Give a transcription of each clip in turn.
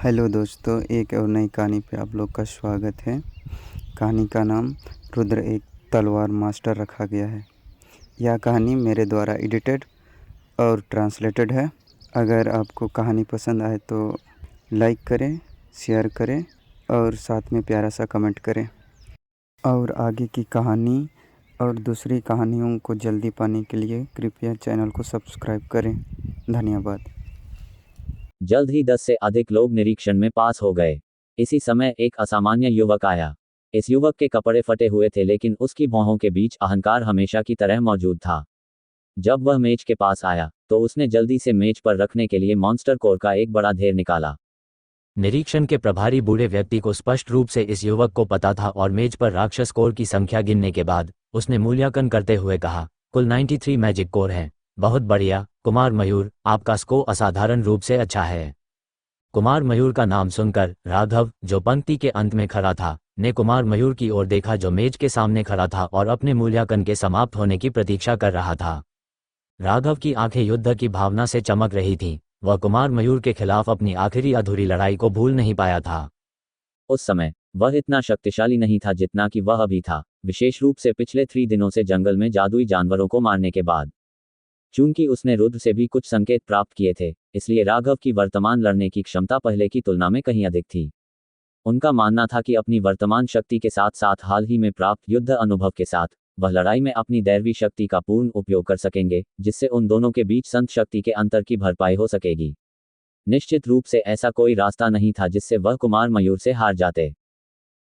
Hello दोस्तों, एक और नई कहानी पे आप लोग का स्वागत है। कहानी का नाम रुद्र एक तलवार मास्टर रखा गया है। यह कहानी मेरे द्वारा एडिटेड और ट्रांसलेटेड है। अगर आपको कहानी पसंद आए तो लाइक करें, शेयर करें और साथ में प्यारा सा कमेंट करें। और आगे की कहानी और दूसरी कहानियों को जल्दी पाने के लिए कृपया चैनल को सब्सक्राइब करें। धन्यवाद। जल्द ही 10 से अधिक लोग निरीक्षण में पास हो गए। इसी समय एक असामान्य युवक आया। इस युवक के कपड़े फटे हुए थे, लेकिन उसकी भौहों के बीच अहंकार हमेशा की तरह मौजूद था। जब वह मेज के पास आया तो उसने जल्दी से मेज पर रखने के लिए मॉन्स्टर कोर का एक बड़ा ढेर निकाला। निरीक्षण के प्रभारी बूढ़े व्यक्ति को स्पष्ट रूप से इस युवक को पता था और मेज पर राक्षस कोर की संख्या गिनने के बाद उसने मूल्यांकन करते हुए कहा, कुल 93 मैजिक कोर हैं। बहुत बढ़िया कुमार मयूर, आपका स्कोर असाधारण रूप से अच्छा है। कुमार मयूर का नाम सुनकर राघव, जो पंक्ति के अंत में खड़ा था, ने कुमार मयूर की ओर देखा जो मेज के सामने खड़ा था और अपने मूल्यांकन के समाप्त होने की प्रतीक्षा कर रहा था। राघव की आंखें युद्ध की भावना से चमक रही थीं। वह कुमार मयूर के खिलाफ अपनी आखिरी अधूरी लड़ाई को भूल नहीं पाया था। उस समय वह इतना शक्तिशाली नहीं था जितना कि वह अभी था, विशेष रूप से पिछले 3 दिनों से जंगल में जादुई जानवरों को मारने के बाद। चूंकि उसने रुद्र से भी कुछ संकेत प्राप्त किए थे, इसलिए राघव की वर्तमान लड़ने की क्षमता पहले की तुलना में कहीं अधिक थी। उनका मानना था कि अपनी वर्तमान शक्ति के साथ साथ हाल ही में प्राप्त युद्ध अनुभव के साथ वह लड़ाई में अपनी दैवी शक्ति का पूर्ण उपयोग कर सकेंगे, जिससे उन दोनों के बीच संत शक्ति के अंतर की भरपाई हो सकेगी। निश्चित रूप से ऐसा कोई रास्ता नहीं था जिससे वह कुमार मयूर से हार जाते।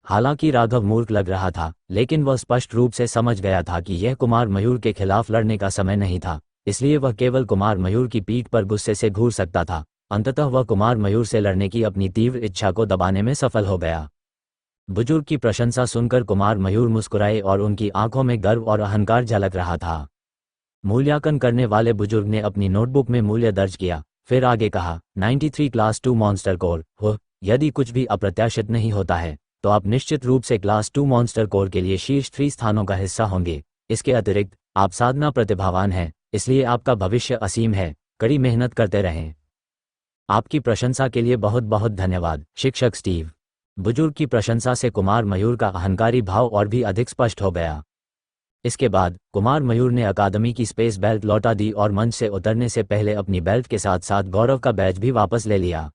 हालांकि राघव मूर्ख लग रहा था, लेकिन वह स्पष्ट रूप से समझ गया था कि यह कुमार मयूर के खिलाफ लड़ने का समय नहीं था, इसलिए वह केवल कुमार मयूर की पीठ पर गुस्से से घूर सकता था। अंततः वह कुमार मयूर से लड़ने की अपनी तीव्र इच्छा को दबाने में सफल हो गया। बुजुर्ग की प्रशंसा सुनकर कुमार मयूर मुस्कुराए और उनकी आंखों में गर्व और अहंकार झलक रहा था। मूल्यांकन करने वाले बुजुर्ग ने अपनी नोटबुक में मूल्य दर्ज किया, फिर आगे कहा, 93 क्लास 2 मॉन्स्टर कोर हो। यदि कुछ भी अप्रत्याशित नहीं होता है तो आप निश्चित रूप से क्लास 2 मॉन्स्टर कोर के लिए शीर्ष 3 स्थानों का हिस्सा होंगे। इसके अतिरिक्त आप साधना प्रतिभावान हैं, इसलिए आपका भविष्य असीम है। कड़ी मेहनत करते रहें। आपकी प्रशंसा के लिए बहुत बहुत धन्यवाद शिक्षक स्टीव। बुजुर्ग की प्रशंसा से कुमार मयूर का अहंकारी भाव और भी अधिक स्पष्ट हो गया। इसके बाद कुमार मयूर ने अकादमी की स्पेस बेल्ट लौटा दी और मंच से उतरने से पहले अपनी बेल्ट के साथ साथ गौरव का बैज भी वापस ले लिया।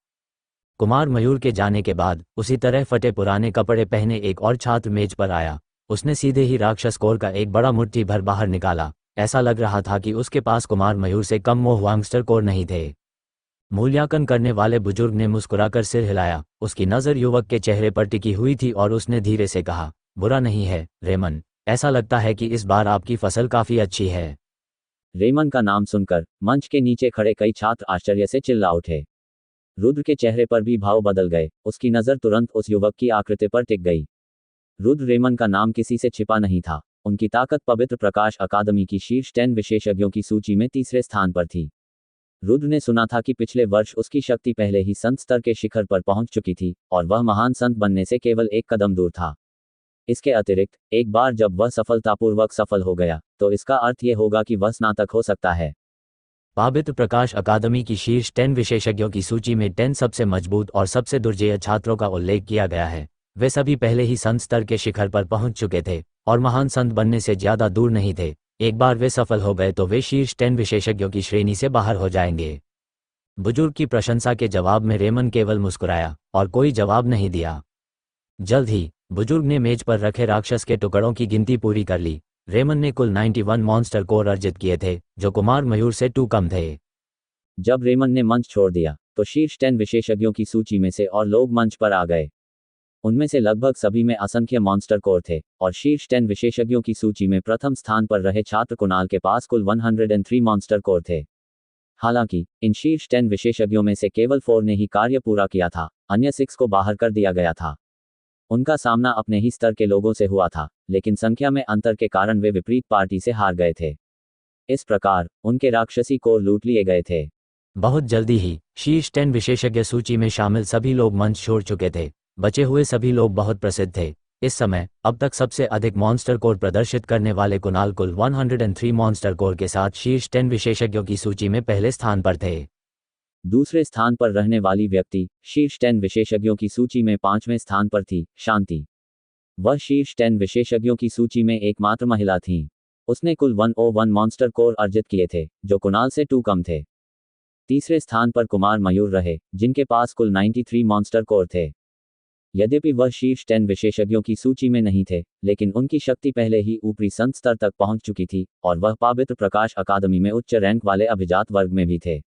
कुमार मयूर के जाने के बाद उसी तरह फटे पुराने कपड़े पहने एक और छात्र मेज पर आया। उसने सीधे ही राक्षस कोर का एक बड़ा मुट्ठी भर बाहर निकाला। ऐसा लग रहा था कि उसके पास कुमार मयूर से कम मोहवांगस्टर कोर नहीं थे। मूल्यांकन करने वाले बुजुर्ग ने मुस्कुराकर सिर हिलाया। उसकी नज़र युवक के चेहरे पर टिकी हुई थी और उसने धीरे से कहा, बुरा नहीं है रेमन, ऐसा लगता है कि इस बार आपकी फसल काफी अच्छी है। रेमन का नाम सुनकर मंच के नीचे खड़े कई छात्र आश्चर्य से चिल्ला उठे। रुद्र के चेहरे पर भी भाव बदल गए। उसकी नज़र तुरंत उस युवक की आकृति पर टिक गई। रुद्र रेमन का नाम किसी से छिपा नहीं था। उनकी ताकत पवित्र प्रकाश अकादमी की शीर्ष 10 विशेषज्ञों की सूची में तीसरे स्थान पर थी। रुद्र ने सुना था कि पिछले वर्ष उसकी शक्ति पहले ही संत स्तर के शिखर पर पहुंच चुकी थी और वह महान संत बनने से केवल एक कदम दूर था। इसके अतिरिक्त एक बार जब वह सफलतापूर्वक सफल हो गया तो इसका अर्थ ये होगा कि वह स्नातक हो सकता है। पवित्र प्रकाश अकादमी की शीर्ष 10 विशेषज्ञों की सूची में 10 सबसे मजबूत और सबसे दुर्जेय छात्रों का उल्लेख किया गया है। वे सभी पहले ही संत स्तर के शिखर पर पहुंच चुके थे और महान संत बनने से ज्यादा दूर नहीं थे। एक बार वे सफल हो गए तो वे शीर्ष 10 विशेषज्ञों की श्रेणी से बाहर हो जाएंगे। बुजुर्ग की प्रशंसा के जवाब में रेमन केवल मुस्कुराया और कोई जवाब नहीं दिया। जल्द ही बुजुर्ग ने मेज पर रखे राक्षस के टुकड़ों की गिनती पूरी कर ली। रेमन ने कुल 91 मॉन्स्टर कोर अर्जित किए थे, जो कुमार मयूर से 2 कम थे। जब रेमन ने मंच छोड़ दिया तो शीर्ष 10 विशेषज्ञों की सूची में से और लोग मंच पर आ गए। उनमें से लगभग सभी में असंख्य मॉन्स्टर कोर थे और शीर्ष 10 विशेषज्ञों की सूची में प्रथम स्थान पर रहे छात्र कुणाल के पास कुल 103 मॉन्स्टर कोर थे। हालांकि इन शीर्ष 10 विशेषज्ञों में से केवल 4 ने ही कार्य पूरा किया था, अन्य 6 को बाहर कर दिया गया था। उनका सामना अपने ही स्तर के लोगों से हुआ था, लेकिन संख्या में अंतर के कारण वे विपरीत पार्टी से हार गए थे। इस प्रकार उनके राक्षसी कोर लूट लिए गए थे। बहुत जल्दी ही शीर्ष 10 विशेषज्ञ सूची में शामिल सभी लोग मंच छोड़ चुके थे। बचे हुए सभी लोग बहुत प्रसिद्ध थे। इस समय अब तक सबसे अधिक मॉन्स्टर कोर प्रदर्शित करने वाले कुणाल कुल 103 मॉन्स्टर कोर के साथ शीर्ष 10 विशेषज्ञों की सूची में पहले स्थान पर थे। दूसरे स्थान पर रहने वाली व्यक्ति शीर्ष 10 विशेषज्ञों की सूची में 5वें स्थान पर थी, शांति। वह शीर्ष 10 विशेषज्ञों की सूची में एकमात्र महिला थीं। उसने कुल 101 मॉन्स्टर कोर अर्जित किए थे, जो कुणाल से 2 कम थे। तीसरे स्थान पर कुमार मयूर रहे, जिनके पास कुल 93 मॉन्स्टर कोर थे। यद्यपि वह शीर्ष 10 विशेषज्ञों की सूची में नहीं थे, लेकिन उनकी शक्ति पहले ही ऊपरी संत स्तर तक पहुंच चुकी थी और वह पवित्र प्रकाश अकादमी में उच्च रैंक वाले अभिजात वर्ग में भी थे।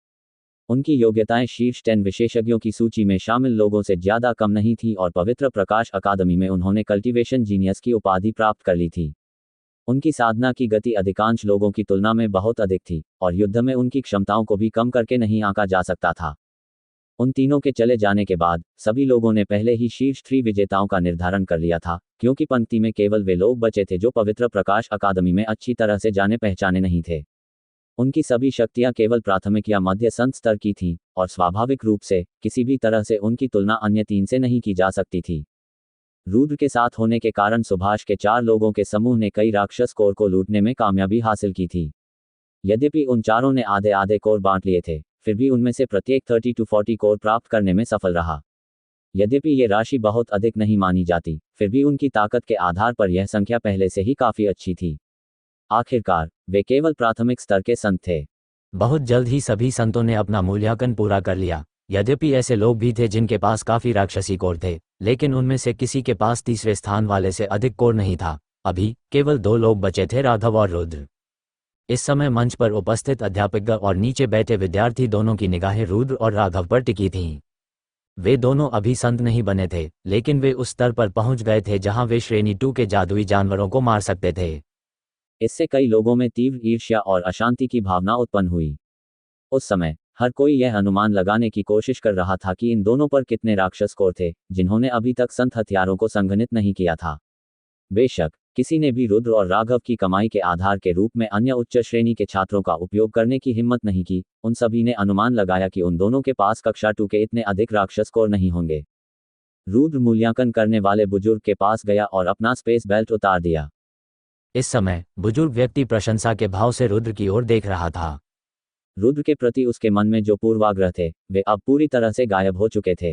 उनकी योग्यताएं शीर्ष 10 विशेषज्ञों की सूची में शामिल लोगों से ज्यादा कम नहीं थी और पवित्र प्रकाश अकादमी में उन्होंने कल्टीवेशन जीनियस की उपाधि प्राप्त कर ली थी। उनकी साधना की गति अधिकांश लोगों की तुलना में बहुत अधिक थी और युद्ध में उनकी क्षमताओं को भी कम करके नहीं आंका जा सकता था। उन तीनों के चले जाने के बाद सभी लोगों ने पहले ही शीर्ष 3 विजेताओं का निर्धारण कर लिया था, क्योंकि पंक्ति में केवल वे लोग बचे थे जो पवित्र प्रकाश अकादमी में अच्छी तरह से जाने पहचाने नहीं थे। उनकी सभी शक्तियां केवल प्राथमिक या मध्य संत स्तर की थीं और स्वाभाविक रूप से किसी भी तरह से उनकी तुलना अन्य 3 से नहीं की जा सकती थी। रुद्र के साथ होने के कारण सुभाष के 4 लोगों के समूह ने कई राक्षस कोर को लूटने में कामयाबी हासिल की थी। यद्यपि उन चारों ने आधे आधे कोर बांट लिए थे, फिर भी उनमें से प्रत्येक 30 to 40 कोर प्राप्त करने में सफल रहा। यद्यपि ये राशि बहुत अधिक नहीं मानी जाती, फिर भी उनकी ताकत के आधार पर यह संख्या पहले से ही काफी अच्छी थी। आखिरकार वे केवल प्राथमिक स्तर के संत थे। बहुत जल्द ही सभी संतों ने अपना मूल्यांकन पूरा कर लिया। यद्यपि ऐसे लोग भी थे जिनके पास काफी राक्षसी कोर थे, लेकिन उनमें से किसी के पास तीसरे स्थान वाले से अधिक कोर नहीं था। अभी केवल 2 लोग बचे थे, राघव और रुद्र। इस समय मंच पर उपस्थित अध्यापक और नीचे बैठे विद्यार्थी दोनों की निगाहें रुद्र और राघव पर टिकी थीं। वे दोनों अभी संत नहीं बने थे, लेकिन वे उस स्तर पर पहुंच गए थे जहां वे श्रेणी 2 के जादुई जानवरों को मार सकते थे। इससे कई लोगों में तीव्र ईर्ष्या और अशांति की भावना उत्पन्न हुई। उस समय हर कोई यह अनुमान लगाने की कोशिश कर रहा था कि इन दोनों पर कितने राक्षस कोर थे जिन्होंने अभी तक संत हथियारों को संघनित नहीं किया था। बेशक किसी ने भी रुद्र और राघव की कमाई के आधार के रूप में अन्य उच्च श्रेणी के छात्रों का उपयोग करने की हिम्मत नहीं की। उन सभी ने अनुमान लगाया कि उन दोनों के पास कक्षा 2 के इतने अधिक राक्षस कोर नहीं होंगे। रुद्र मूल्यांकन करने वाले बुजुर्ग के पास गया और अपना स्पेस बेल्ट उतार दिया। इस समय बुजुर्ग व्यक्ति प्रशंसा के भाव से रुद्र की ओर देख रहा था। रुद्र के प्रति उसके मन में जो पूर्वाग्रह थे वे अब पूरी तरह से गायब हो चुके थे।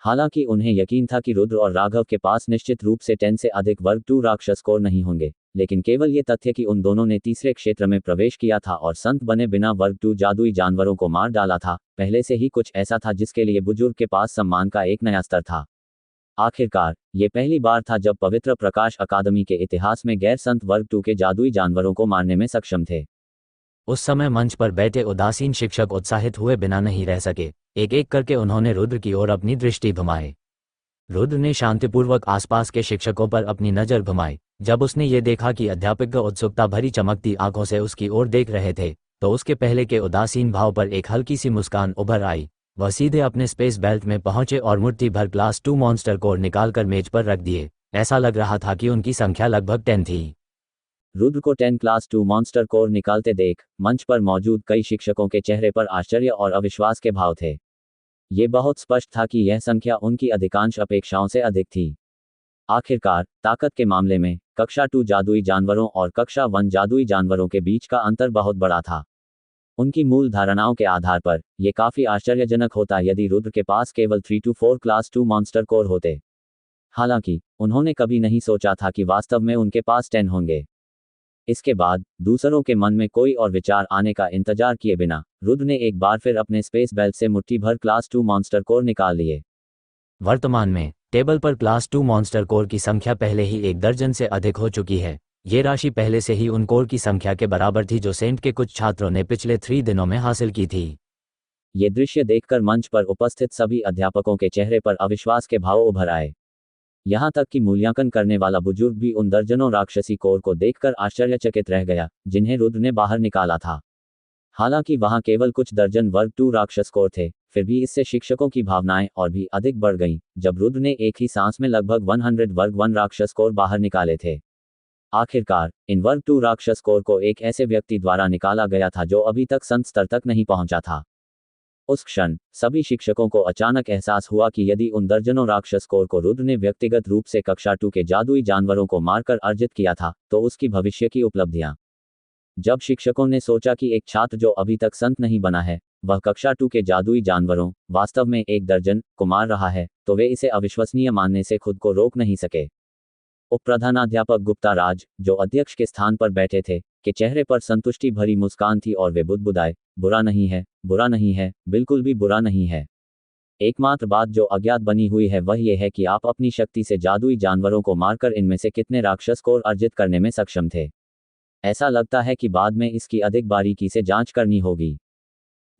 हालांकि उन्हें यकीन था कि रुद्र और राघव के पास निश्चित रूप से 10 से अधिक वर्ग 2 राक्षस कोर नहीं होंगे, लेकिन केवल ये तथ्य कि उन दोनों ने तीसरे क्षेत्र में प्रवेश किया था और संत बने बिना वर्ग 2 जादुई जानवरों को मार डाला था, पहले से ही कुछ ऐसा था जिसके लिए बुजुर्ग के पास सम्मान का एक नया स्तर था। आखिरकार ये पहली बार था जब पवित्र प्रकाश अकादमी के इतिहास में गैर संत वर्ग 2 के जादुई जानवरों को मारने में सक्षम थे। उस समय मंच पर बैठे उदासीन शिक्षक उत्साहित हुए बिना नहीं रह सके। एक एक करके उन्होंने रुद्र की ओर अपनी दृष्टि घुमाई। रुद्र ने शांतिपूर्वक आसपास के शिक्षकों पर अपनी नजर घुमाई। जब उसने ये देखा कि अध्यापक उत्सुकता भरी चमकती आंखों से उसकी ओर देख रहे थे, तो उसके पहले के उदासीन भाव पर एक हल्की सी मुस्कान उभर आई। वह सीधे अपने स्पेस बेल्ट में पहुंचे और मुट्ठी भर क्लास 2 मॉन्स्टर कोर निकालकर मेज पर रख दिए। ऐसा लग रहा था कि उनकी संख्या लगभग 10 थी। रुद्र को 10 क्लास 2 मॉन्स्टर कोर निकालते देख मंच पर मौजूद कई शिक्षकों के चेहरे पर आश्चर्य और अविश्वास के भाव थे। ये बहुत स्पष्ट था कि यह संख्या उनकी अधिकांश अपेक्षाओं से अधिक थी। आखिरकार ताकत के मामले में कक्षा 2 जादुई जानवरों और कक्षा 1 जादुई जानवरों के बीच का अंतर बहुत बड़ा था। उनकी मूल धारणाओं के आधार पर यह काफी आश्चर्यजनक होता यदि रुद्र के पास केवल 3 to 4 क्लास 2 मॉन्स्टर कोर होते। हालांकि उन्होंने कभी नहीं सोचा था कि वास्तव में उनके पास 10 होंगे। इसके बाद दूसरों के मन में कोई और विचार आने का इंतजार किए बिना रुद्र ने एक बार फिर अपने स्पेस बेल्ट से मुट्ठी भर क्लास 2 मॉन्स्टर कोर निकाल लिए। वर्तमान में टेबल पर क्लास 2 मॉन्स्टर कोर की संख्या पहले ही 1 दर्जन से अधिक हो चुकी है। ये राशि पहले से ही उन कोर की संख्या के बराबर थी जो सेंट के कुछ छात्रों ने पिछले 3 दिनों में हासिल की थी। ये दृश्य देखकर मंच पर उपस्थित सभी अध्यापकों के चेहरे पर अविश्वास के भाव उभर आए। यहाँ तक कि मूल्यांकन करने वाला बुजुर्ग भी उन दर्जनों राक्षसी कोर को देखकर आश्चर्यचकित रह गया जिन्हें रुद्र ने बाहर निकाला था। हालांकि वहां केवल कुछ दर्जन वर्ग 2 राक्षस कोर थे, फिर भी इससे शिक्षकों की भावनाएं और भी अधिक बढ़ गईं जब रुद्र ने एक ही सांस में लगभग 100 वर्ग 1 राक्षस कोर बाहर निकाले थे। आखिरकार इन वर्ग 2 राक्षस कोर को एक ऐसे व्यक्ति द्वारा निकाला गया था जो अभी तक संत स्तर तक नहीं पहुंचा था। उस क्षण सभी शिक्षकों को अचानक एहसास हुआ कि यदि उन दर्जनों राक्षस कोर को रुद्र ने व्यक्तिगत रूप से कक्षा 2 के जादुई जानवरों को मारकर अर्जित किया था तो उसकी भविष्य की उपलब्धियां। जब शिक्षकों ने सोचा कि एक छात्र जो अभी तक संत नहीं बना है वह कक्षा 2 के जादुई जानवरों, वास्तव में 1 दर्जन, को मार रहा है, तो वे इसे अविश्वसनीय मानने से खुद को रोक नहीं सके। उप प्रधानाध्यापक गुप्ता राज, जो अध्यक्ष के स्थान पर बैठे थे, के चेहरे पर संतुष्टि भरी मुस्कान थी और वे बुदबुदाए, बुरा नहीं है, बुरा नहीं है, बिल्कुल भी बुरा नहीं है। एकमात्र बात जो अज्ञात बनी हुई है वह यह है कि आप अपनी शक्ति से जादुई जानवरों को मारकर इनमें से कितने राक्षस कोर अर्जित करने में सक्षम थे। ऐसा लगता है कि बाद में इसकी अधिक बारीकी से जांच करनी होगी।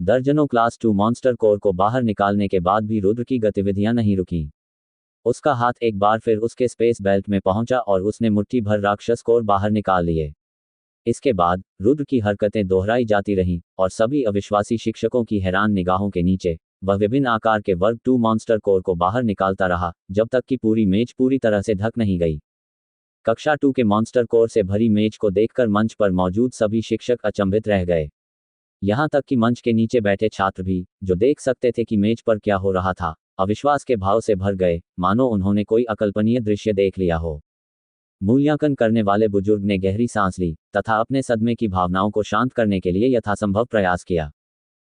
दर्जनों क्लास 2 मॉन्स्टर कोर को बाहर निकालने के बाद भी रुद्र की गतिविधियां नहीं रुकी। उसका हाथ एक बार फिर उसके स्पेस बेल्ट में पहुंचा और उसने मुट्ठी भर राक्षस कोर बाहर निकाल लिए। इसके बाद रुद्र की हरकतें दोहराई जाती रहीं और सभी अविश्वासी शिक्षकों की हैरान निगाहों के नीचे वह विभिन्न आकार के वर्ग 2 मॉन्स्टर कोर को बाहर निकालता रहा, जब तक कि पूरी मेज पूरी तरह से ढक नहीं गई। कक्षा 2 के मॉन्स्टर कोर से भरी मेज को देखकर मंच पर मौजूद सभी शिक्षक अचंभित रह गए। यहां तक कि मंच के नीचे बैठे छात्र भी, जो देख सकते थे कि मेज पर क्या हो रहा था, अविश्वास के भाव से भर गए, मानो उन्होंने कोई अकल्पनीय दृश्य देख लिया हो। मूल्यांकन करने वाले बुजुर्ग ने गहरी सांस ली तथा अपने सदमे की भावनाओं को शांत करने के लिए यथासंभव प्रयास किया।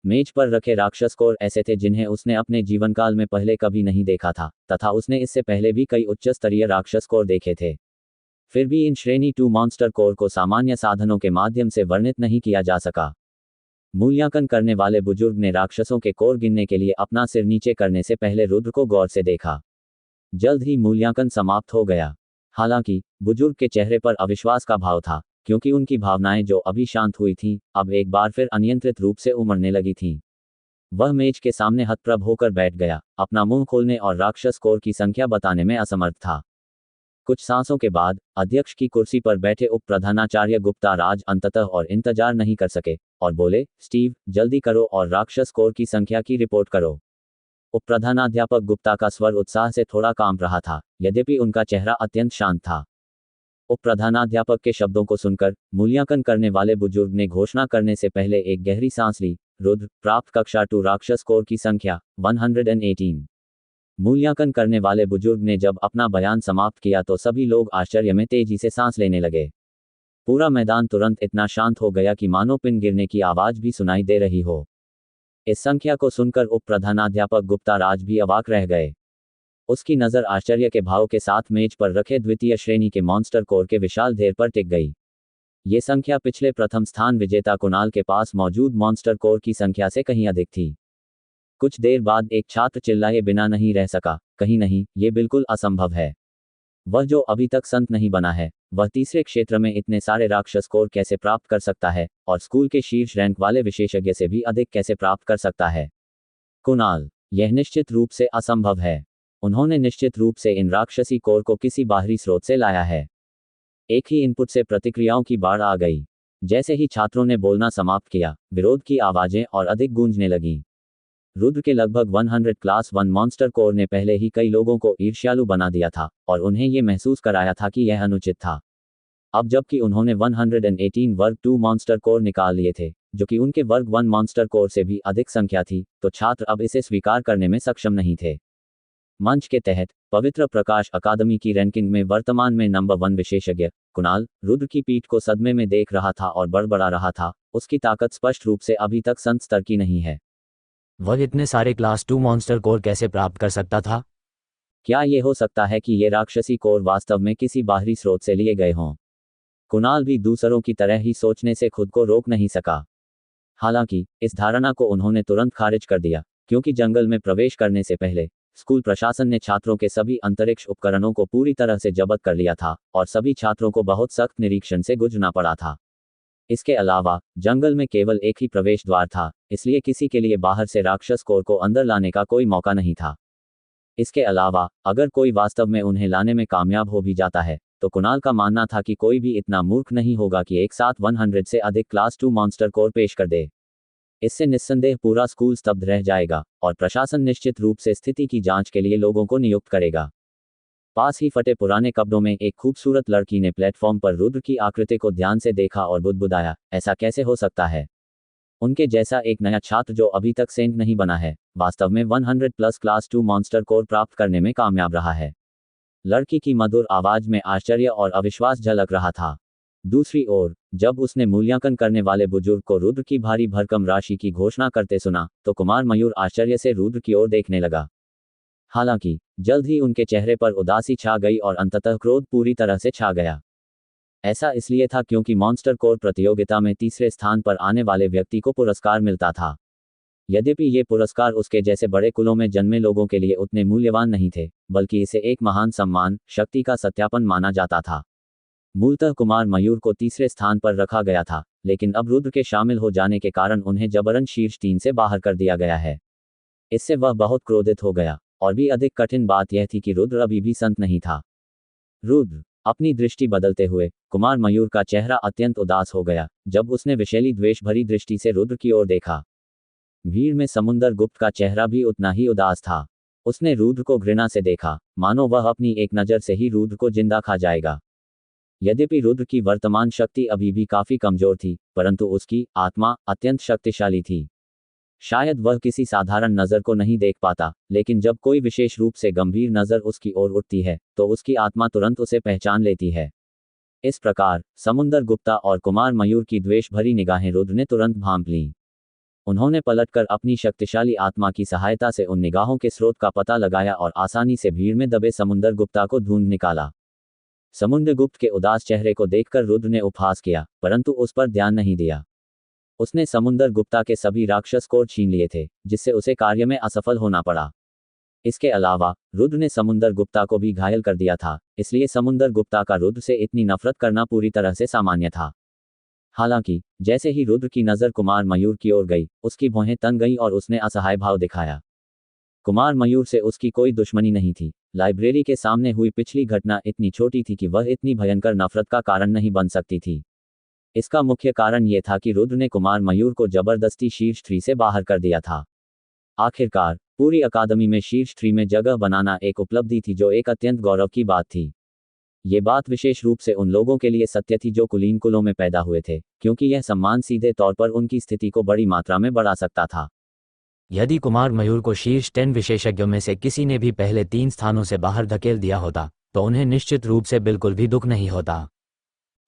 मेज पर रखे राक्षस कोर ऐसे थे जिन्हें उसने अपने जीवनकाल में पहले कभी नहीं देखा था, तथा उसने इससे पहले भी कई उच्च स्तरीय राक्षस कोर देखे थे। फिर भी इन श्रेणी 2 मॉन्स्टर कोर को सामान्य साधनों के माध्यम से वर्णित नहीं किया जा सका। मूल्यांकन करने वाले बुजुर्ग ने राक्षसों के कोर गिनने के लिए अपना सिर नीचे करने से पहले रुद्र को गौर से देखा। जल्द ही मूल्यांकन समाप्त हो गया। हालांकि बुजुर्ग के चेहरे पर अविश्वास का भाव था, क्योंकि उनकी भावनाएं जो अभी शांत हुई थीं, अब एक बार फिर अनियंत्रित रूप से उमड़ने लगी थीं। वह मेज के सामने हतप्रभ होकर बैठ गया, अपना मुंह खोलने और राक्षस कोर की संख्या बताने में असमर्थ था। कुछ सांसों के बाद अध्यक्ष की कुर्सी पर बैठे उप प्रधानाचार्य गुप्ता राज अंततः और इंतजार नहीं कर सके और बोले, स्टीव, जल्दी करो और राक्षस कोर की संख्या की रिपोर्ट करो। उप प्रधानाध्यापक गुप्ता का स्वर उत्साह से थोड़ा कांप रहा था, यद्यपि उनका चेहरा अत्यंत शांत था। उप प्रधानाध्यापक के शब्दों को सुनकर मूल्यांकन करने वाले बुजुर्ग ने घोषणा करने से पहले एक गहरी सांस ली। रुद्र, प्राप्त कक्षा 2 राक्षस कोर की संख्या 118। मूल्यांकन करने वाले बुजुर्ग ने जब अपना बयान समाप्त किया तो सभी लोग आश्चर्य में तेजी से सांस लेने लगे। पूरा मैदान तुरंत इतना शांत हो गया कि मानो पिन गिरने की आवाज भी सुनाई दे रही हो। इस संख्या को सुनकर उप प्रधानाध्यापक गुप्ता राज भी अवाक रह गए। उसकी नज़र आश्चर्य के भाव के साथ मेज पर रखे द्वितीय श्रेणी के मॉन्स्टर कोर के विशाल ढेर पर टिक गई। ये संख्या पिछले प्रथम स्थान विजेता कुणाल के पास मौजूद मॉन्स्टर कोर की संख्या से कहीं अधिक थी। कुछ देर बाद एक छात्र चिल्लाए बिना नहीं रह सका, कहीं नहीं, ये बिल्कुल असंभव है। वह जो अभी तक संत नहीं बना है, वह तीसरे क्षेत्र में इतने सारे राक्षस कोर कैसे प्राप्त कर सकता है, और स्कूल के शीर्ष रैंक वाले विशेषज्ञ से भी अधिक कैसे प्राप्त कर सकता है? कुणाल, यह निश्चित रूप से असंभव है। उन्होंने निश्चित रूप से इन राक्षसी कोर को किसी बाहरी स्रोत से लाया है। एक ही इनपुट से प्रतिक्रियाओं की बाढ़ आ गई। जैसे ही छात्रों ने बोलना समाप्त किया, विरोध की आवाजें और अधिक गूंजने लगीं। रुद्र के लगभग 100 क्लास 1 मॉन्स्टर कोर ने पहले ही कई लोगों को ईर्ष्यालु बना दिया था और उन्हें यह महसूस कराया था कि यह अनुचित था। अब जबकि उन्होंने 118 वर्ग 2 मॉन्स्टर कोर निकाल लिए थे, जो कि उनके वर्ग 1 मॉन्स्टर कोर से भी अधिक संख्या थी, तो छात्र अब इसे स्वीकार करने में सक्षम नहीं थे। मंच के तहत पवित्र प्रकाश अकादमी की रैंकिंग में वर्तमान में नंबर 1 विशेषज्ञ कुणाल रुद्र की पीठ को सदमे में देख रहा था और बड़बड़ा रहा था। उसकी ताकत स्पष्ट रूप से अभी तक संत स्तर की नहीं है। वह इतने सारे क्लास 2 मॉन्स्टर कोर कैसे प्राप्त कर सकता था? क्या यह हो सकता है कि ये राक्षसी कोर वास्तव में किसी बाहरी स्रोत से लिए गए हों? कुणाल भी दूसरों की तरह ही सोचने से खुद को रोक नहीं सका। हालांकि इस धारणा को उन्होंने तुरंत खारिज कर दिया, क्योंकि जंगल में प्रवेश करने से पहले स्कूल प्रशासन ने छात्रों के सभी अंतरिक्ष उपकरणों को पूरी तरह से जब्त कर लिया था और सभी छात्रों को बहुत सख्त निरीक्षण से गुजरना पड़ा था। इसके अलावा जंगल में केवल एक ही प्रवेश द्वार था, इसलिए किसी के लिए बाहर से राक्षस कोर को अंदर लाने का कोई मौका नहीं था। इसके अलावा अगर कोई वास्तव में उन्हें लाने में कामयाब हो भी जाता है, तो कुणाल का मानना था कि कोई भी इतना मूर्ख नहीं होगा कि एक साथ 100 से अधिक क्लास 2 मॉन्स्टर कोर पेश कर दे। इससे निस्संदेह पूरा स्कूल स्तब्ध रह जाएगा और प्रशासन निश्चित रूप से स्थिति की जांच के लिए लोगों को नियुक्त करेगा। पास ही फटे पुराने कपड़ों में एक खूबसूरत लड़की ने प्लेटफॉर्म पर रुद्र की आकृति को ध्यान से देखा और बुदबुदाया, ऐसा कैसे हो सकता है? उनके जैसा एक नया छात्र जो अभी तक सेंट नहीं बना है, वास्तव में 100+ क्लास 2 मॉन्स्टर कोर प्राप्त करने में कामयाब रहा है। लड़की की मधुर आवाज में आश्चर्य और अविश्वास झलक रहा था। दूसरी ओर, जब उसने मूल्यांकन करने वाले बुजुर्ग को रुद्र की भारी भरकम राशि की घोषणा करते सुना, तो कुमार मयूर आश्चर्य से रुद्र की ओर देखने लगा। हालांकि जल्द ही उनके चेहरे पर उदासी छा गई और अंततः क्रोध पूरी तरह से छा गया। ऐसा इसलिए था क्योंकि मॉन्स्टर कोर प्रतियोगिता में तीसरे स्थान पर आने वाले व्यक्ति को पुरस्कार मिलता था। यद्यपि ये पुरस्कार उसके जैसे बड़े कुलों में जन्मे लोगों के लिए उतने मूल्यवान नहीं थे, बल्कि इसे एक महान सम्मान, शक्ति का सत्यापन माना जाता था। मूलतः कुमार मयूर को तीसरे स्थान पर रखा गया था, लेकिन अब रुद्र के शामिल हो जाने के कारण उन्हें जबरन शीर्ष 3 से बाहर कर दिया गया है। इससे वह बहुत क्रोधित हो गया, और भी अधिक कठिन बात यह थी कि रुद्र अभी भी संत नहीं था। रुद्र अपनी दृष्टि बदलते हुए कुमार मयूर का चेहरा अत्यंत उदास हो गया जब उसने विषैली द्वेष भरी दृष्टि से रुद्र की ओर देखा। भीड़ में समुंदर गुप्त का चेहरा भी उतना ही उदास था। उसने रुद्र को घृणा से देखा, मानो वह अपनी एक नज़र से ही रुद्र को जिंदा खा जाएगा। यद्यपि रुद्र की वर्तमान शक्ति अभी भी काफी कमजोर थी, परंतु उसकी आत्मा अत्यंत शक्तिशाली थी। शायद वह किसी साधारण नज़र को नहीं देख पाता, लेकिन जब कोई विशेष रूप से गंभीर नज़र उसकी ओर उठती है, तो उसकी आत्मा तुरंत उसे पहचान लेती है। इस प्रकार समुंदर गुप्ता और कुमार मयूर की द्वेष भरी निगाहें रुद्र ने तुरंत भांप लीं। उन्होंने पलटकर अपनी शक्तिशाली आत्मा की सहायता से उन निगाहों के स्रोत का पता लगाया और आसानी से भीड़ में दबे समुंदर गुप्ता को ढूंढ निकाला। समुद्रगुप्त के उदास चेहरे को देखकर रुद्र ने उपहास किया, परंतु उस पर ध्यान नहीं दिया। उसने समुंदर गुप्ता के सभी राक्षस कोर छीन लिए थे, जिससे उसे कार्य में असफल होना पड़ा। इसके अलावा रुद्र ने समुंदर गुप्ता को भी घायल कर दिया था, इसलिए समुंदर गुप्ता का रुद्र से इतनी नफरत करना पूरी तरह से सामान्य था। हालांकि जैसे ही रुद्र की नज़र कुमार मयूर की ओर गई, उसकी भौहें तन गईं और उसने असहाय भाव दिखाया। कुमार मयूर से उसकी कोई दुश्मनी नहीं थी। लाइब्रेरी के सामने हुई पिछली घटना इतनी छोटी थी कि वह इतनी भयंकर नफरत का कारण नहीं बन सकती थी। इसका मुख्य कारण यह था कि रुद्र ने कुमार मयूर को जबरदस्ती शीर्ष 3 से बाहर कर दिया था। आखिरकार पूरी अकादमी में शीर्ष 3 में जगह बनाना एक उपलब्धि थी, जो एक अत्यंत गौरव की बात थी। ये बात विशेष रूप से उन लोगों के लिए सत्य थी जो कुलीन कुलों में पैदा हुए थे, क्योंकि यह सम्मान सीधे तौर पर उनकी स्थिति को बड़ी मात्रा में बढ़ा सकता था। यदि कुमार मयूर को शीर्ष 10 विशेषज्ञों में से किसी ने भी पहले 3 स्थानों से बाहर धकेल दिया होता, तो उन्हें निश्चित रूप से बिल्कुल भी दुख नहीं होता।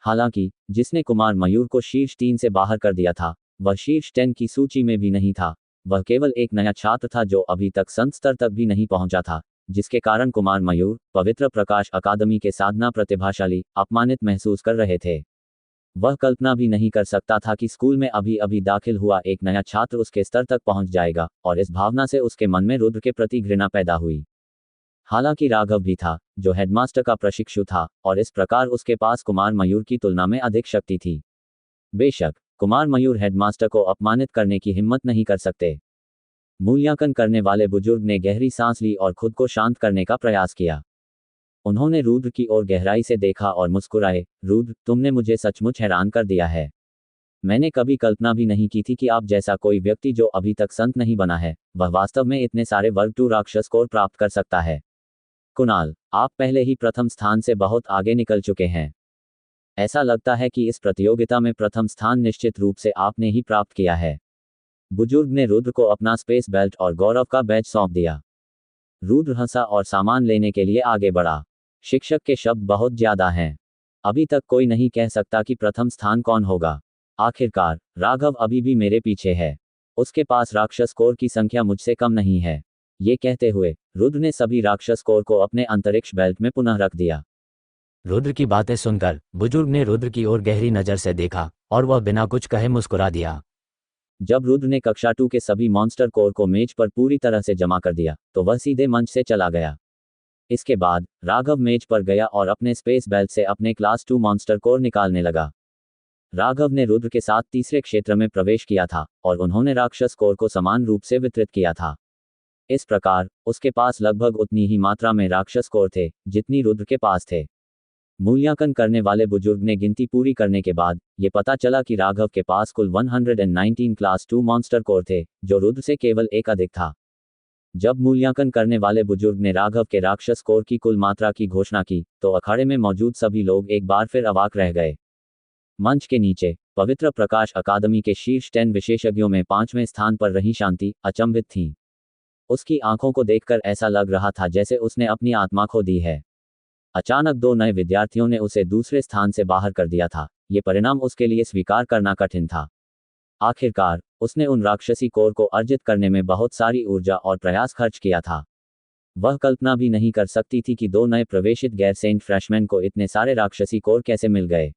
हालांकि जिसने कुमार मयूर को शीर्ष 3 से बाहर कर दिया था, वह शीर्ष 10 की सूची में भी नहीं था। वह केवल एक नया छात्र था जो अभी तक संत स्तर तक भी नहीं पहुंचा था, जिसके कारण कुमार मयूर पवित्र प्रकाश अकादमी के साधना प्रतिभाशाली अपमानित महसूस कर रहे थे। वह कल्पना भी नहीं कर सकता था कि स्कूल में अभी अभी दाखिल हुआ एक नया छात्र उसके स्तर तक पहुंच जाएगा, और इस भावना से उसके मन में रुद्र के प्रति घृणा पैदा हुई। हालांकि राघव भी था, जो हेडमास्टर का प्रशिक्षु था, और इस प्रकार उसके पास कुमार मयूर की तुलना में अधिक शक्ति थी। बेशक कुमार मयूर हेडमास्टर को अपमानित करने की हिम्मत नहीं कर सकते। मूल्यांकन करने वाले बुजुर्ग ने गहरी सांस ली और खुद को शांत करने का प्रयास किया। उन्होंने रुद्र की ओर गहराई से देखा और मुस्कुराए। रुद्र, तुमने मुझे सचमुच हैरान कर दिया है। मैंने कभी कल्पना भी नहीं की थी कि आप जैसा कोई व्यक्ति जो अभी तक संत नहीं बना है, वह वास्तव में इतने सारे वर्ग 2 राक्षस कोर प्राप्त कर सकता है। कुणाल, आप पहले ही प्रथम स्थान से बहुत आगे निकल चुके हैं। ऐसा लगता है कि इस प्रतियोगिता में प्रथम स्थान निश्चित रूप से आपने ही प्राप्त किया है। बुजुर्ग ने रुद्र को अपना स्पेस बेल्ट और गौरव का बैज सौंप दिया। रुद्र हंसा और सामान लेने के लिए आगे बढ़ा। शिक्षक के शब्द बहुत ज्यादा हैं। अभी तक कोई नहीं कह सकता कि प्रथम स्थान कौन होगा। आखिरकार राघव अभी भी मेरे पीछे है। उसके पास राक्षस कोर की संख्या मुझसे कम नहीं है। ये कहते हुए रुद्र ने सभी राक्षस कोर को अपने अंतरिक्ष बेल्ट में पुनः रख दिया। रुद्र की बातें सुनकर बुजुर्ग ने रुद्र की ओर गहरी नजर से देखा और वह बिना कुछ कहे मुस्कुरा दिया। जब रुद्र ने कक्षा 2 के सभी मॉन्स्टर कोर को मेज पर पूरी तरह से जमा कर दिया, तो वह सीधे मंच से चला गया। इसके बाद राघव मेज पर गया और अपने स्पेस बेल्ट से अपने क्लास 2 मॉन्स्टर कोर निकालने लगा। राघव ने रुद्र के साथ तीसरे क्षेत्र में प्रवेश किया था और उन्होंने राक्षस कोर को समान रूप से वितरित किया था। इस प्रकार उसके पास लगभग उतनी ही मात्रा में राक्षस कोर थे जितनी रुद्र के पास थे। मूल्यांकन करने वाले बुजुर्ग ने गिनती पूरी करने के बाद ये पता चला कि राघव के पास कुल 119 क्लास 2 मॉन्स्टर कोर थे, जो रुद्र से केवल एक अधिक था। जब मूल्यांकन करने वाले बुजुर्ग ने राघव के राक्षस कोर की कुल मात्रा की घोषणा की, तो अखाड़े में मौजूद सभी लोग एक बार फिर अवाक रह गए। मंच के नीचे पवित्र प्रकाश अकादमी के शीर्ष 10 विशेषज्ञों में 5वें स्थान पर रही शांति अचंभित थीं। उसकी आंखों को देखकर ऐसा लग रहा था जैसे उसने अपनी आत्मा खो दी है। अचानक 2 नए विद्यार्थियों ने उसे दूसरे स्थान से बाहर कर दिया था, ये परिणाम उसके लिए स्वीकार करना कठिन था। आखिरकार उसने उन राक्षसी कोर को अर्जित करने में बहुत सारी ऊर्जा और प्रयास खर्च किया था। वह कल्पना भी नहीं कर सकती थी कि 2 नए प्रवेशित गैर सेंट फ्रेशमैन को इतने सारे राक्षसी कोर कैसे मिल गए।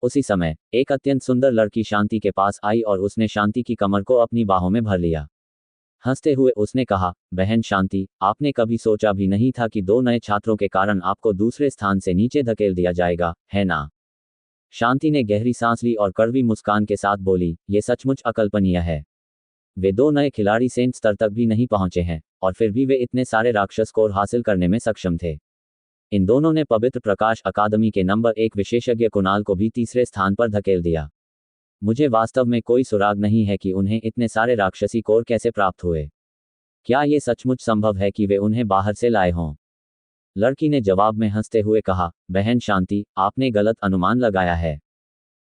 उसी समय एक अत्यंत सुंदर लड़की शांति के पास आई और उसने शांति की कमर को अपनी बाहों में भर लिया। हंसते हुए उसने कहा, बहन शांति, आपने कभी सोचा भी नहीं था कि 2 नए छात्रों के कारण आपको दूसरे स्थान से नीचे धकेल दिया जाएगा, है ना? शांति ने गहरी सांस ली और कड़वी मुस्कान के साथ बोली, ये सचमुच अकल्पनीय है। वे 2 नए खिलाड़ी सेंट स्तर तक भी नहीं पहुंचे हैं, और फिर भी वे इतने सारे राक्षस कोर हासिल करने में सक्षम थे। इन दोनों ने पवित्र प्रकाश अकादमी के नंबर 1 विशेषज्ञ कुणाल को भी तीसरे स्थान पर धकेल दिया। मुझे वास्तव में कोई सुराग नहीं है कि उन्हें इतने सारे राक्षसी कोर कैसे प्राप्त हुए। क्या ये सचमुच संभव है कि वे उन्हें बाहर से लाए हों? लड़की ने जवाब में हंसते हुए कहा, बहन शांति, आपने गलत अनुमान लगाया है।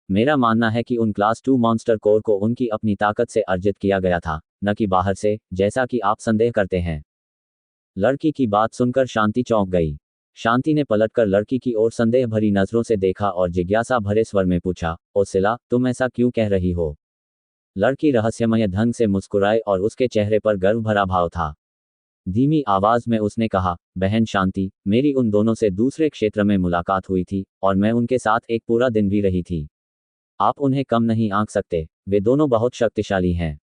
मेरा मानना है कि उन क्लास 2 मॉन्स्टर कोर को उनकी अपनी ताकत से अर्जित किया गया था, न कि बाहर से, जैसा कि आप संदेह करते हैं। लड़की की बात सुनकर शांति चौंक गई। शांति ने पलटकर लड़की की ओर संदेह भरी नजरों से देखा और जिज्ञासा भरे स्वर में पूछा, ओ सिला, तुम ऐसा क्यों कह रही हो? लड़की रहस्यमय ढंग से मुस्कुराई और उसके चेहरे पर गर्व भरा भाव था। धीमी आवाज में उसने कहा, बहन शांति, मेरी उन दोनों से दूसरे क्षेत्र में मुलाकात हुई थी और मैं उनके साथ एक पूरा दिन भी रही थी। आप उन्हें कम नहीं आंक सकते, वे दोनों बहुत शक्तिशाली हैं।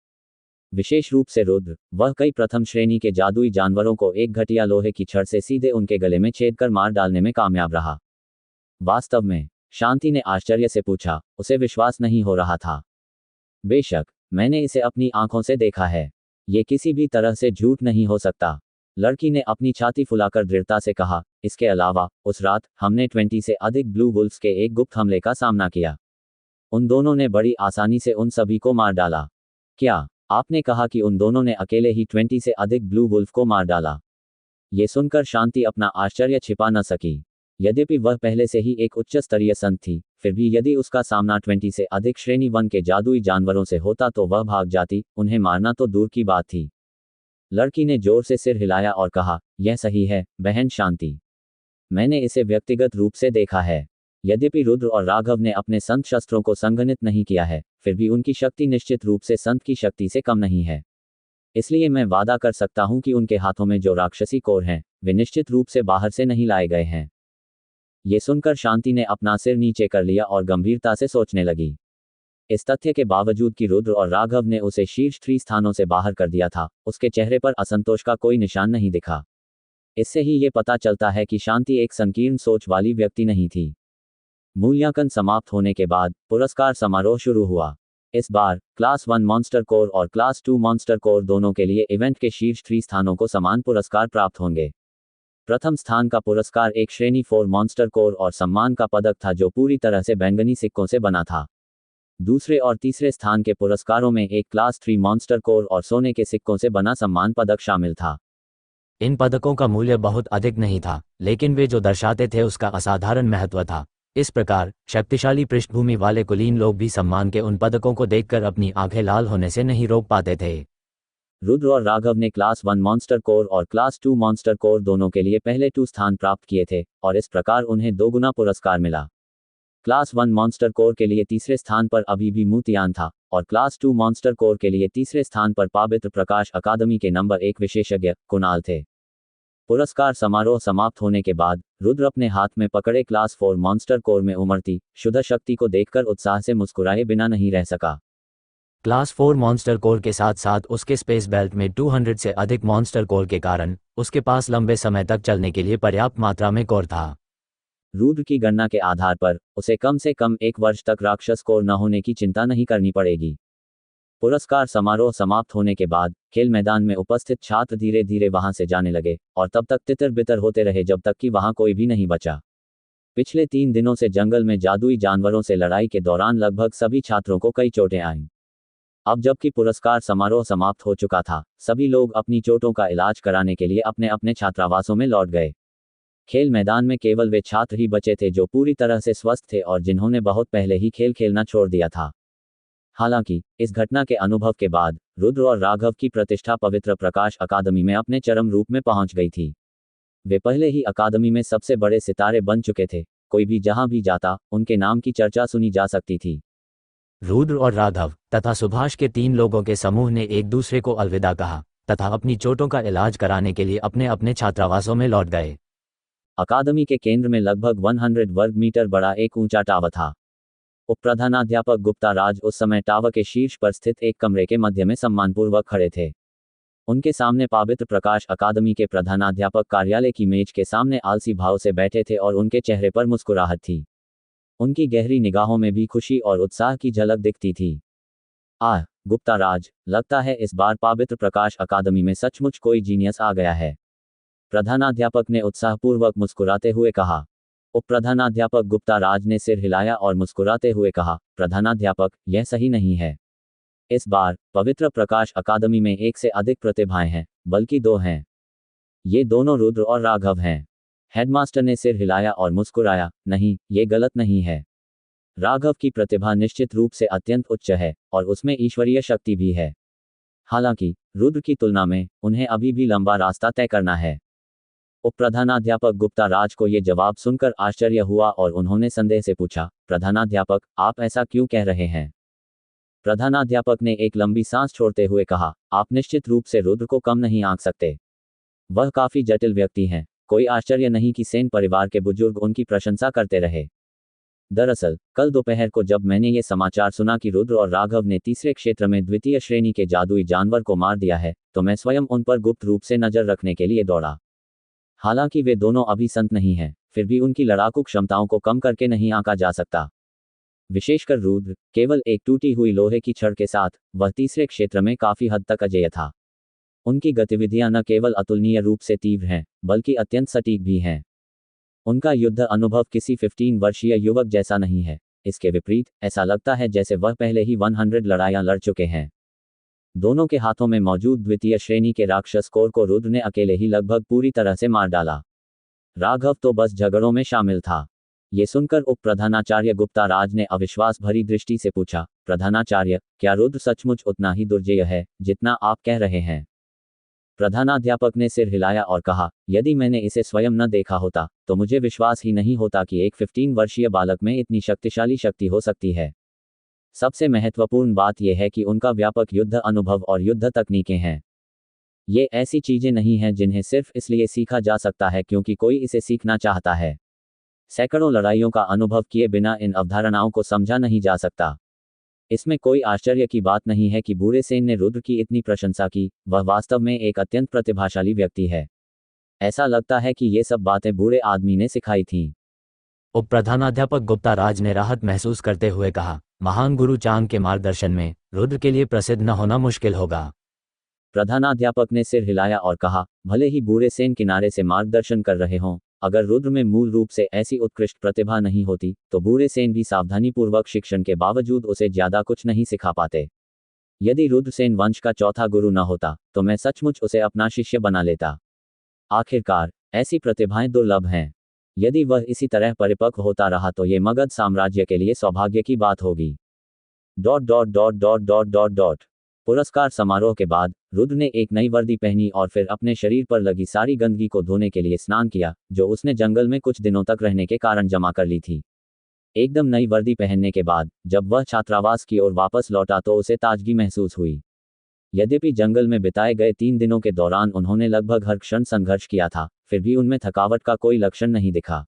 विशेष रूप से रुद्र, वह कई प्रथम श्रेणी के जादुई जानवरों को एक घटिया लोहे की छड़ से सीधे उनके गले में छेद कर मार डालने में कामयाब रहा। वास्तव में? शांति ने आश्चर्य से पूछा, उसे विश्वास नहीं हो रहा था। बेशक, मैंने इसे अपनी आंखों से देखा है। ये किसी भी तरह से झूठ नहीं हो सकता। लड़की ने अपनी छाती फुलाकर दृढ़ता से कहा, इसके अलावा उस रात हमने 20 से अधिक ब्लू वुल्फ्स के एक गुप्त हमले का सामना किया। उन दोनों ने बड़ी आसानी से उन सभी को मार डाला। क्या आपने कहा कि उन दोनों ने अकेले ही 20 से अधिक ब्लू वुल्फ को मार डाला? ये सुनकर शांति अपना आश्चर्य छिपा न सकी। यद्यपि वह पहले से ही एक उच्च स्तरीय संत थी, फिर भी यदि उसका सामना 20 से अधिक श्रेणी 1 के जादुई जानवरों से होता तो वह भाग जाती, उन्हें मारना तो दूर की बात थी। लड़की ने जोर से सिर हिलाया और कहा, यह सही है, बहन शांति। मैंने इसे व्यक्तिगत रूप से देखा है। यद्यपि रुद्र और राघव ने अपने संत शस्त्रों को संघनित नहीं किया है, फिर भी उनकी शक्ति निश्चित रूप से संत की शक्ति से कम नहीं है। इसलिए मैं वादा कर सकता हूं कि उनके हाथों में जो राक्षसी कोर हैं, वे निश्चित रूप से बाहर से नहीं लाए गए हैं। ये सुनकर शांति ने अपना सिर नीचे कर लिया और गंभीरता से सोचने लगी। इस तथ्य के बावजूद कि रुद्र और राघव ने उसे शीर्ष 3 स्थानों से बाहर कर दिया था, उसके चेहरे पर असंतोष का कोई निशान नहीं दिखा। इससे ही ये पता चलता है कि शांति एक संकीर्ण सोच वाली व्यक्ति नहीं थी। मूल्यांकन समाप्त होने के बाद पुरस्कार समारोह शुरू हुआ। इस बार क्लास 1 मॉन्स्टर कोर और क्लास 2 मॉन्स्टर कोर दोनों के लिए इवेंट के शीर्ष 3 स्थानों को समान पुरस्कार प्राप्त होंगे। प्रथम स्थान का पुरस्कार एक श्रेणी 4 मॉन्स्टर कोर और सम्मान का पदक था जो पूरी तरह से बैंगनी सिक्कों से बना था। दूसरे और तीसरे स्थान के पुरस्कारों में एक क्लास 3 मॉन्स्टर कोर और सोने के सिक्कों से बना सम्मान पदक शामिल था। इन पदकों का मूल्य बहुत अधिक नहीं था, लेकिन वे जो दर्शाते थे उसका असाधारण महत्व था। इस प्रकार शक्तिशाली पृष्ठभूमि वाले कुलीन लोग भी सम्मान के उन पदकों को देखकर अपनी आंखें लाल होने से नहीं रोक पाते थे। रुद्र और राघव ने क्लास 1 मॉन्स्टर कोर और क्लास 2 मॉन्स्टर कोर दोनों के लिए पहले 2 स्थान प्राप्त किए थे और इस प्रकार उन्हें 2 गुना पुरस्कार मिला। क्लास 1 मॉन्स्टर कोर के लिए तीसरे स्थान पर अभी भी मूतियान था और क्लास 2 मॉन्स्टर कोर के लिए तीसरे स्थान पर पवित्र प्रकाश अकादमी के नंबर 1 विशेषज्ञ कुणाल थे। पुरस्कार समारोह समाप्त होने के बाद रुद्र अपने हाथ में पकड़े क्लास 4 मॉन्स्टर कोर में उमड़ती शुद्ध शक्ति को देखकर उत्साह से मुस्कुराए बिना नहीं रह सका। क्लास 4 मॉन्स्टर कोर के साथ साथ उसके स्पेस बेल्ट में 200 से अधिक मॉन्स्टर कोर के कारण उसके पास लंबे समय तक चलने के लिए पर्याप्त मात्रा में कोर था। रुद्र की गणना के आधार पर उसे कम से कम 1 वर्ष तक राक्षस कोर न होने की चिंता नहीं करनी पड़ेगी। पुरस्कार समारोह समाप्त होने के बाद खेल मैदान में उपस्थित छात्र धीरे धीरे वहां से जाने लगे और तब तक तितर बितर होते रहे जब तक कि वहां कोई भी नहीं बचा। पिछले 3 दिनों से जंगल में जादुई जानवरों से लड़ाई के दौरान लगभग सभी छात्रों को कई चोटें आईं। अब जबकि पुरस्कार समारोह समाप्त हो चुका था, सभी लोग अपनी चोटों का इलाज कराने के लिए अपने अपने छात्रावासों में लौट गए। खेल मैदान में केवल वे छात्र ही बचे थे जो पूरी तरह से स्वस्थ थे और जिन्होंने बहुत पहले ही खेल खेलना छोड़ दिया था। हालांकि इस घटना के अनुभव के बाद रुद्र और राघव की प्रतिष्ठा पवित्र प्रकाश अकादमी में अपने चरम रूप में पहुंच गई थी। वे पहले ही अकादमी में सबसे बड़े सितारे बन चुके थे, कोई भी जहां भी जाता उनके नाम की चर्चा सुनी जा सकती थी। रुद्र और राघव तथा सुभाष के 3 लोगों के समूह ने एक दूसरे को अलविदा कहा तथा अपनी चोटों का इलाज कराने के लिए अपने अपने छात्रावासों में लौट गए। अकादमी के केंद्र में लगभग 100 वर्ग मीटर बड़ा एक ऊंचा टावर था। उपप्रधानाध्यापक गुप्ता राज उस समय टावर के शीर्ष पर स्थित एक कमरे के मध्य में सम्मानपूर्वक खड़े थे। उनके सामने पवित्र प्रकाश अकादमी के प्रधानाध्यापक कार्यालय की मेज के सामने आलसी भाव से बैठे थे और उनके चेहरे पर मुस्कुराहट थी। उनकी गहरी निगाहों में भी खुशी और उत्साह की झलक दिखती थी। आह, गुप्ता राज, लगता है इस बार पवित्र प्रकाश अकादमी में सचमुच कोई जीनियस आ गया है, प्रधानाध्यापक ने उत्साहपूर्वक मुस्कुराते हुए कहा। उपप्रधानाध्यापक गुप्ता राज ने सिर हिलाया और मुस्कुराते हुए कहा, प्रधानाध्यापक, यह सही नहीं है। इस बार पवित्र प्रकाश अकादमी में एक से अधिक प्रतिभाएं हैं, बल्कि 2 हैं। ये दोनों रुद्र और राघव हैं। हेडमास्टर ने सिर हिलाया और मुस्कुराया, नहीं, ये गलत नहीं है। राघव की प्रतिभा निश्चित रूप से अत्यंत उच्च है और उसमें ईश्वरीय शक्ति भी है। हालांकि रुद्र की तुलना में उन्हें अभी भी लंबा रास्ता तय करना है। उपप्रधानाध्यापक गुप्ता राज को यह जवाब सुनकर आश्चर्य हुआ और उन्होंने संदेह से पूछा, प्रधानाध्यापक, आप ऐसा क्यों कह रहे हैं? प्रधानाध्यापक ने एक लंबी सांस छोड़ते हुए कहा, आप निश्चित रूप से रुद्र को कम नहीं आंक सकते। वह काफी जटिल व्यक्ति हैं। कोई आश्चर्य नहीं कि सेन परिवार के बुजुर्ग उनकी प्रशंसा करते रहे। दरअसल कल दोपहर को जब मैंने ये समाचार सुना कि रुद्र और राघव ने तीसरे क्षेत्र में द्वितीय श्रेणी के जादुई जानवर को मार दिया है, तो मैं स्वयं उन पर गुप्त रूप से नजर रखने के लिए दौड़ा। हालांकि वे दोनों अभी संत नहीं हैं, फिर भी उनकी लड़ाकू क्षमताओं को कम करके नहीं आंका जा सकता। विशेषकर रुद्र, केवल एक टूटी हुई लोहे की छड़ के साथ, वह तीसरे क्षेत्र में काफी हद तक अजेय था। उनकी गतिविधियां न केवल अतुलनीय रूप से तीव्र हैं, बल्कि अत्यंत सटीक भी हैं। उनका युद्ध अनुभव किसी 15 वर्षीय युवक जैसा नहीं है। इसके विपरीत, ऐसा लगता है जैसे वह पहले ही 100 लड़ाइयां लड़ चुके हैं। दोनों के हाथों में मौजूद द्वितीय श्रेणी के राक्षस कोर को रुद्र ने अकेले ही लगभग पूरी तरह से मार डाला। राघव तो बस झगड़ों में शामिल था। ये सुनकर उप प्रधानाचार्य गुप्ता राज ने अविश्वास भरी दृष्टि से पूछा, प्रधानाचार्य, क्या रुद्र सचमुच उतना ही दुर्जेय है जितना आप कह रहे हैं? प्रधानाध्यापक ने सिर हिलाया और कहा, यदि मैंने इसे स्वयं न देखा होता तो मुझे विश्वास ही नहीं होता कि एक 15 वर्षीय बालक में इतनी शक्तिशाली शक्ति हो सकती है। सबसे महत्वपूर्ण बात यह है कि उनका व्यापक युद्ध अनुभव और युद्ध तकनीकें हैं। ये ऐसी चीजें नहीं हैं जिन्हें सिर्फ इसलिए सीखा जा सकता है क्योंकि कोई इसे सीखना चाहता है। सैकड़ों लड़ाइयों का अनुभव किए बिना इन अवधारणाओं को समझा नहीं जा सकता। इसमें कोई आश्चर्य की बात नहीं है कि बूढ़े सेन ने रुद्र की इतनी प्रशंसा की। वह वास्तव में एक अत्यंत प्रतिभाशाली व्यक्ति है। ऐसा लगता है कि ये सब बातें बूढ़े आदमी ने सिखाई थीं। उप प्रधानाध्यापक गुप्ता राज ने राहत महसूस करते हुए कहा, महान गुरु चांग के मार्गदर्शन में रुद्र के लिए प्रसिद्ध न होना मुश्किल होगा। प्रधानाध्यापक ने सिर हिलाया और कहा, भले ही बूढ़े सेन किनारे से मार्गदर्शन कर रहे हों, अगर रुद्र में मूल रूप से ऐसी उत्कृष्ट प्रतिभा नहीं होती तो बूढ़े सेन भी सावधानीपूर्वक शिक्षण के बावजूद उसे ज्यादा कुछ नहीं सिखा पाते। यदि रुद्र सेन वंश का चौथा गुरु न होता तो मैं सचमुच उसे अपना शिष्य बना लेता। आखिरकार ऐसी प्रतिभाएं दुर्लभ हैं। यदि वह इसी तरह परिपक्व होता रहा तो ये मगध साम्राज्य के लिए सौभाग्य की बात होगी। ... पुरस्कार समारोह के बाद रुद्र ने एक नई वर्दी पहनी और फिर अपने शरीर पर लगी सारी गंदगी को धोने के लिए स्नान किया, जो उसने जंगल में कुछ दिनों तक रहने के कारण जमा कर ली थी। एकदम नई वर्दी पहनने के बाद जब वह छात्रावास की ओर वापस लौटा तो उसे ताजगी महसूस हुई। यद्यपि जंगल में बिताए गए 3 दिनों के दौरान उन्होंने लगभग हर क्षण संघर्ष किया था, फिर भी उनमें थकावट का कोई लक्षण नहीं दिखा।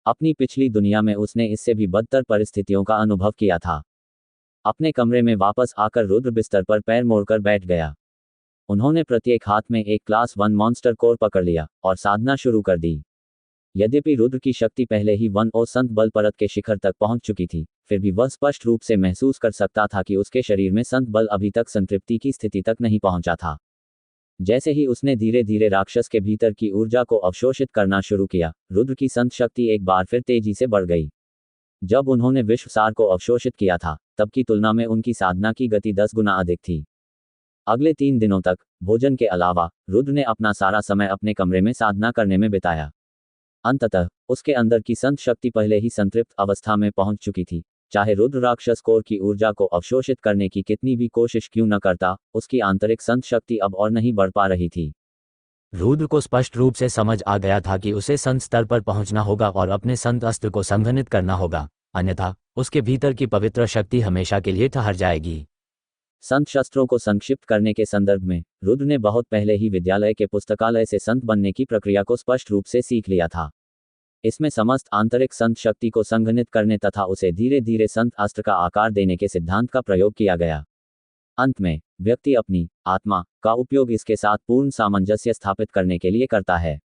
अपनी पिछली दुनिया में उसने इससे भी बदतर परिस्थितियों का अनुभव किया था। अपने कमरे में वापस आकर रुद्र बिस्तर पर पैर मोड़कर बैठ गया। उन्होंने प्रत्येक हाथ में एक क्लास 1 मॉन्स्टर कोर पकड़ लिया और साधना शुरू कर दी। यद्यपि रुद्र की शक्ति पहले ही 1 संत बल परत के शिखर तक पहुंच चुकी थी, फिर भी वह स्पष्ट रूप से महसूस कर सकता था कि उसके शरीर में संत बल अभी तक संतृप्ति की स्थिति तक नहीं पहुंचा था। जैसे ही उसने धीरे धीरे राक्षस के भीतर की ऊर्जा को अवशोषित करना शुरू किया, रुद्र की संत शक्ति एक बार फिर तेजी से बढ़ गई। जब उन्होंने विश्व सार को अवशोषित किया था, तब की तुलना में उनकी साधना की गति 10 गुना अधिक थी। अगले 3 दिनों तक भोजन के अलावा रुद्र ने अपना सारा समय अपने कमरे में साधना करने में बिताया। अंततः उसके अंदर की संत शक्ति पहले ही संतृप्त अवस्था में पहुंच चुकी थी। चाहे रुद्र राक्षस कोर की ऊर्जा को अवशोषित करने की कितनी भी कोशिश क्यों न करता, उसकी आंतरिक संत शक्ति अब और नहीं बढ़ पा रही थी। रुद्र को स्पष्ट रूप से समझ आ गया था कि उसे संत स्तर पर पहुंचना होगा और अपने संत अस्त्र को संघनित करना होगा, अन्यथा उसके भीतर की पवित्र शक्ति हमेशा के लिए ठहर जाएगी। संत शस्त्रों को संक्षिप्त करने के संदर्भ में रुद्र ने बहुत पहले ही विद्यालय के पुस्तकालय से संत बनने की प्रक्रिया को स्पष्ट रूप से सीख लिया था। इसमें समस्त आंतरिक संत शक्ति को संघनित करने तथा उसे धीरे धीरे संत अस्त्र का आकार देने के सिद्धांत का प्रयोग किया गया। अंत में व्यक्ति अपनी आत्मा का उपयोग इसके साथ पूर्ण सामंजस्य स्थापित करने के लिए करता है।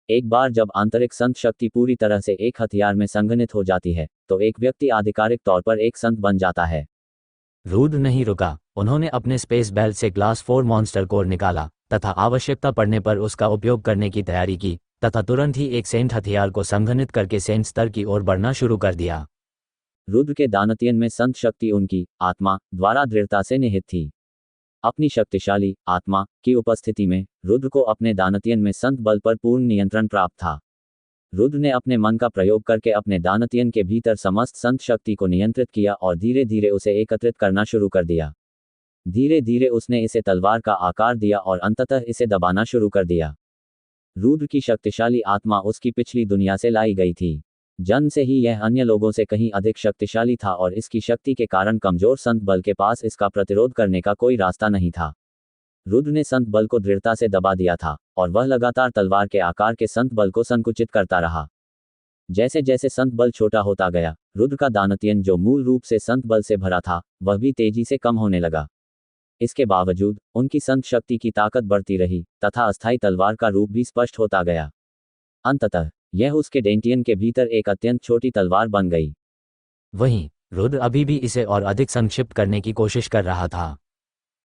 एक बार जब आंतरिक संत शक्ति पूरी तरह से एक हथियार में संघनित हो जाती है तो एक व्यक्ति आधिकारिक तौर पर एक संत बन जाता है। रुद्र नहीं रुका, उन्होंने अपने स्पेस बेल्ट से क्लास 4 मॉन्स्टर कोर निकाला तथा आवश्यकता पड़ने पर उसका उपयोग करने की तैयारी की तथा तुरंत ही एक सेंट हथियार को संघनित करके सेंट स्तर की ओर बढ़ना शुरू कर दिया। रुद्र के दानत्यन में संत शक्ति उनकी आत्मा द्वारा दृढ़ता से निहित थी। अपनी शक्तिशाली आत्मा की उपस्थिति में रुद्र को अपने दानत्यन में संत बल पर पूर्ण नियंत्रण प्राप्त था। रुद्र ने अपने मन का प्रयोग करके अपने दानत्यन के भीतर समस्त संत शक्ति को नियंत्रित किया और धीरे धीरे उसे एकत्रित करना शुरू कर दिया। धीरे धीरे उसने इसे तलवार का आकार दिया और अंततः इसे दबाना शुरू कर दिया। रुद्र की शक्तिशाली आत्मा उसकी पिछली दुनिया से लाई गई थी। जन्म से ही यह अन्य लोगों से कहीं अधिक शक्तिशाली था और इसकी शक्ति के कारण कमजोर संत बल के पास इसका प्रतिरोध करने का कोई रास्ता नहीं था। रुद्र ने संत बल को दृढ़ता से दबा दिया था और वह लगातार तलवार के आकार के संत बल को संकुचित करता रहा। जैसे जैसे संत बल छोटा होता गया, रुद्र का दानत्यन जो मूल रूप से संत बल से भरा था वह भी तेजी से कम होने लगा। इसके बावजूद उनकी संत शक्ति की ताकत बढ़ती रही तथा अस्थायी तलवार का रूप भी स्पष्ट होता गया। अंततः यह उसके डेंटियन के भीतर एक अत्यंत छोटी तलवार बन गई। वहीं रुद्र अभी भी इसे और अधिक संक्षिप्त करने की कोशिश कर रहा था।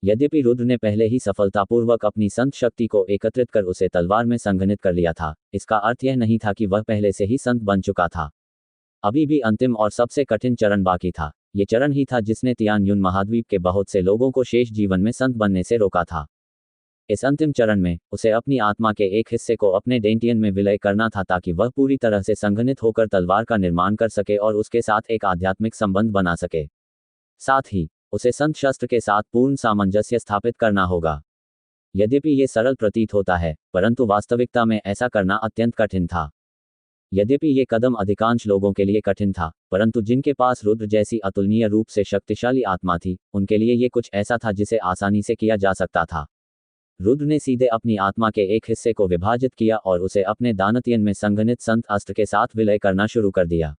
यद्यपि रुद्र ने पहले ही सफलतापूर्वक अपनी संत शक्ति को एकत्रित कर उसे तलवार में संघनित कर लिया था, इसका अर्थ यह नहीं था कि वह पहले से ही संत बन चुका था। अभी भी अंतिम और सबसे कठिन चरण बाकी था। ये चरण ही था जिसने तियानयुन महाद्वीप के बहुत से लोगों को शेष जीवन में संत बनने से रोका था। इस अंतिम चरण में उसे अपनी आत्मा के एक हिस्से को अपने डेंटियन में विलय करना था ताकि वह पूरी तरह से संघनित होकर तलवार का निर्माण कर सके और उसके साथ एक आध्यात्मिक संबंध बना सके। साथ ही उसे संत शस्त्र के साथ पूर्ण सामंजस्य स्थापित करना होगा। यद्यपि ये सरल प्रतीत होता है, परंतु वास्तविकता में ऐसा करना अत्यंत कठिन था। यद्यपि ये कदम अधिकांश लोगों के लिए कठिन था, परंतु जिनके पास रुद्र जैसी अतुलनीय रूप से शक्तिशाली आत्मा थी, उनके लिए ये कुछ ऐसा था जिसे आसानी से किया जा सकता था। रुद्र ने सीधे अपनी आत्मा के एक हिस्से को विभाजित किया और उसे अपने दानत्यन में संघनित संत अस्त्र के साथ विलय करना शुरू कर दिया।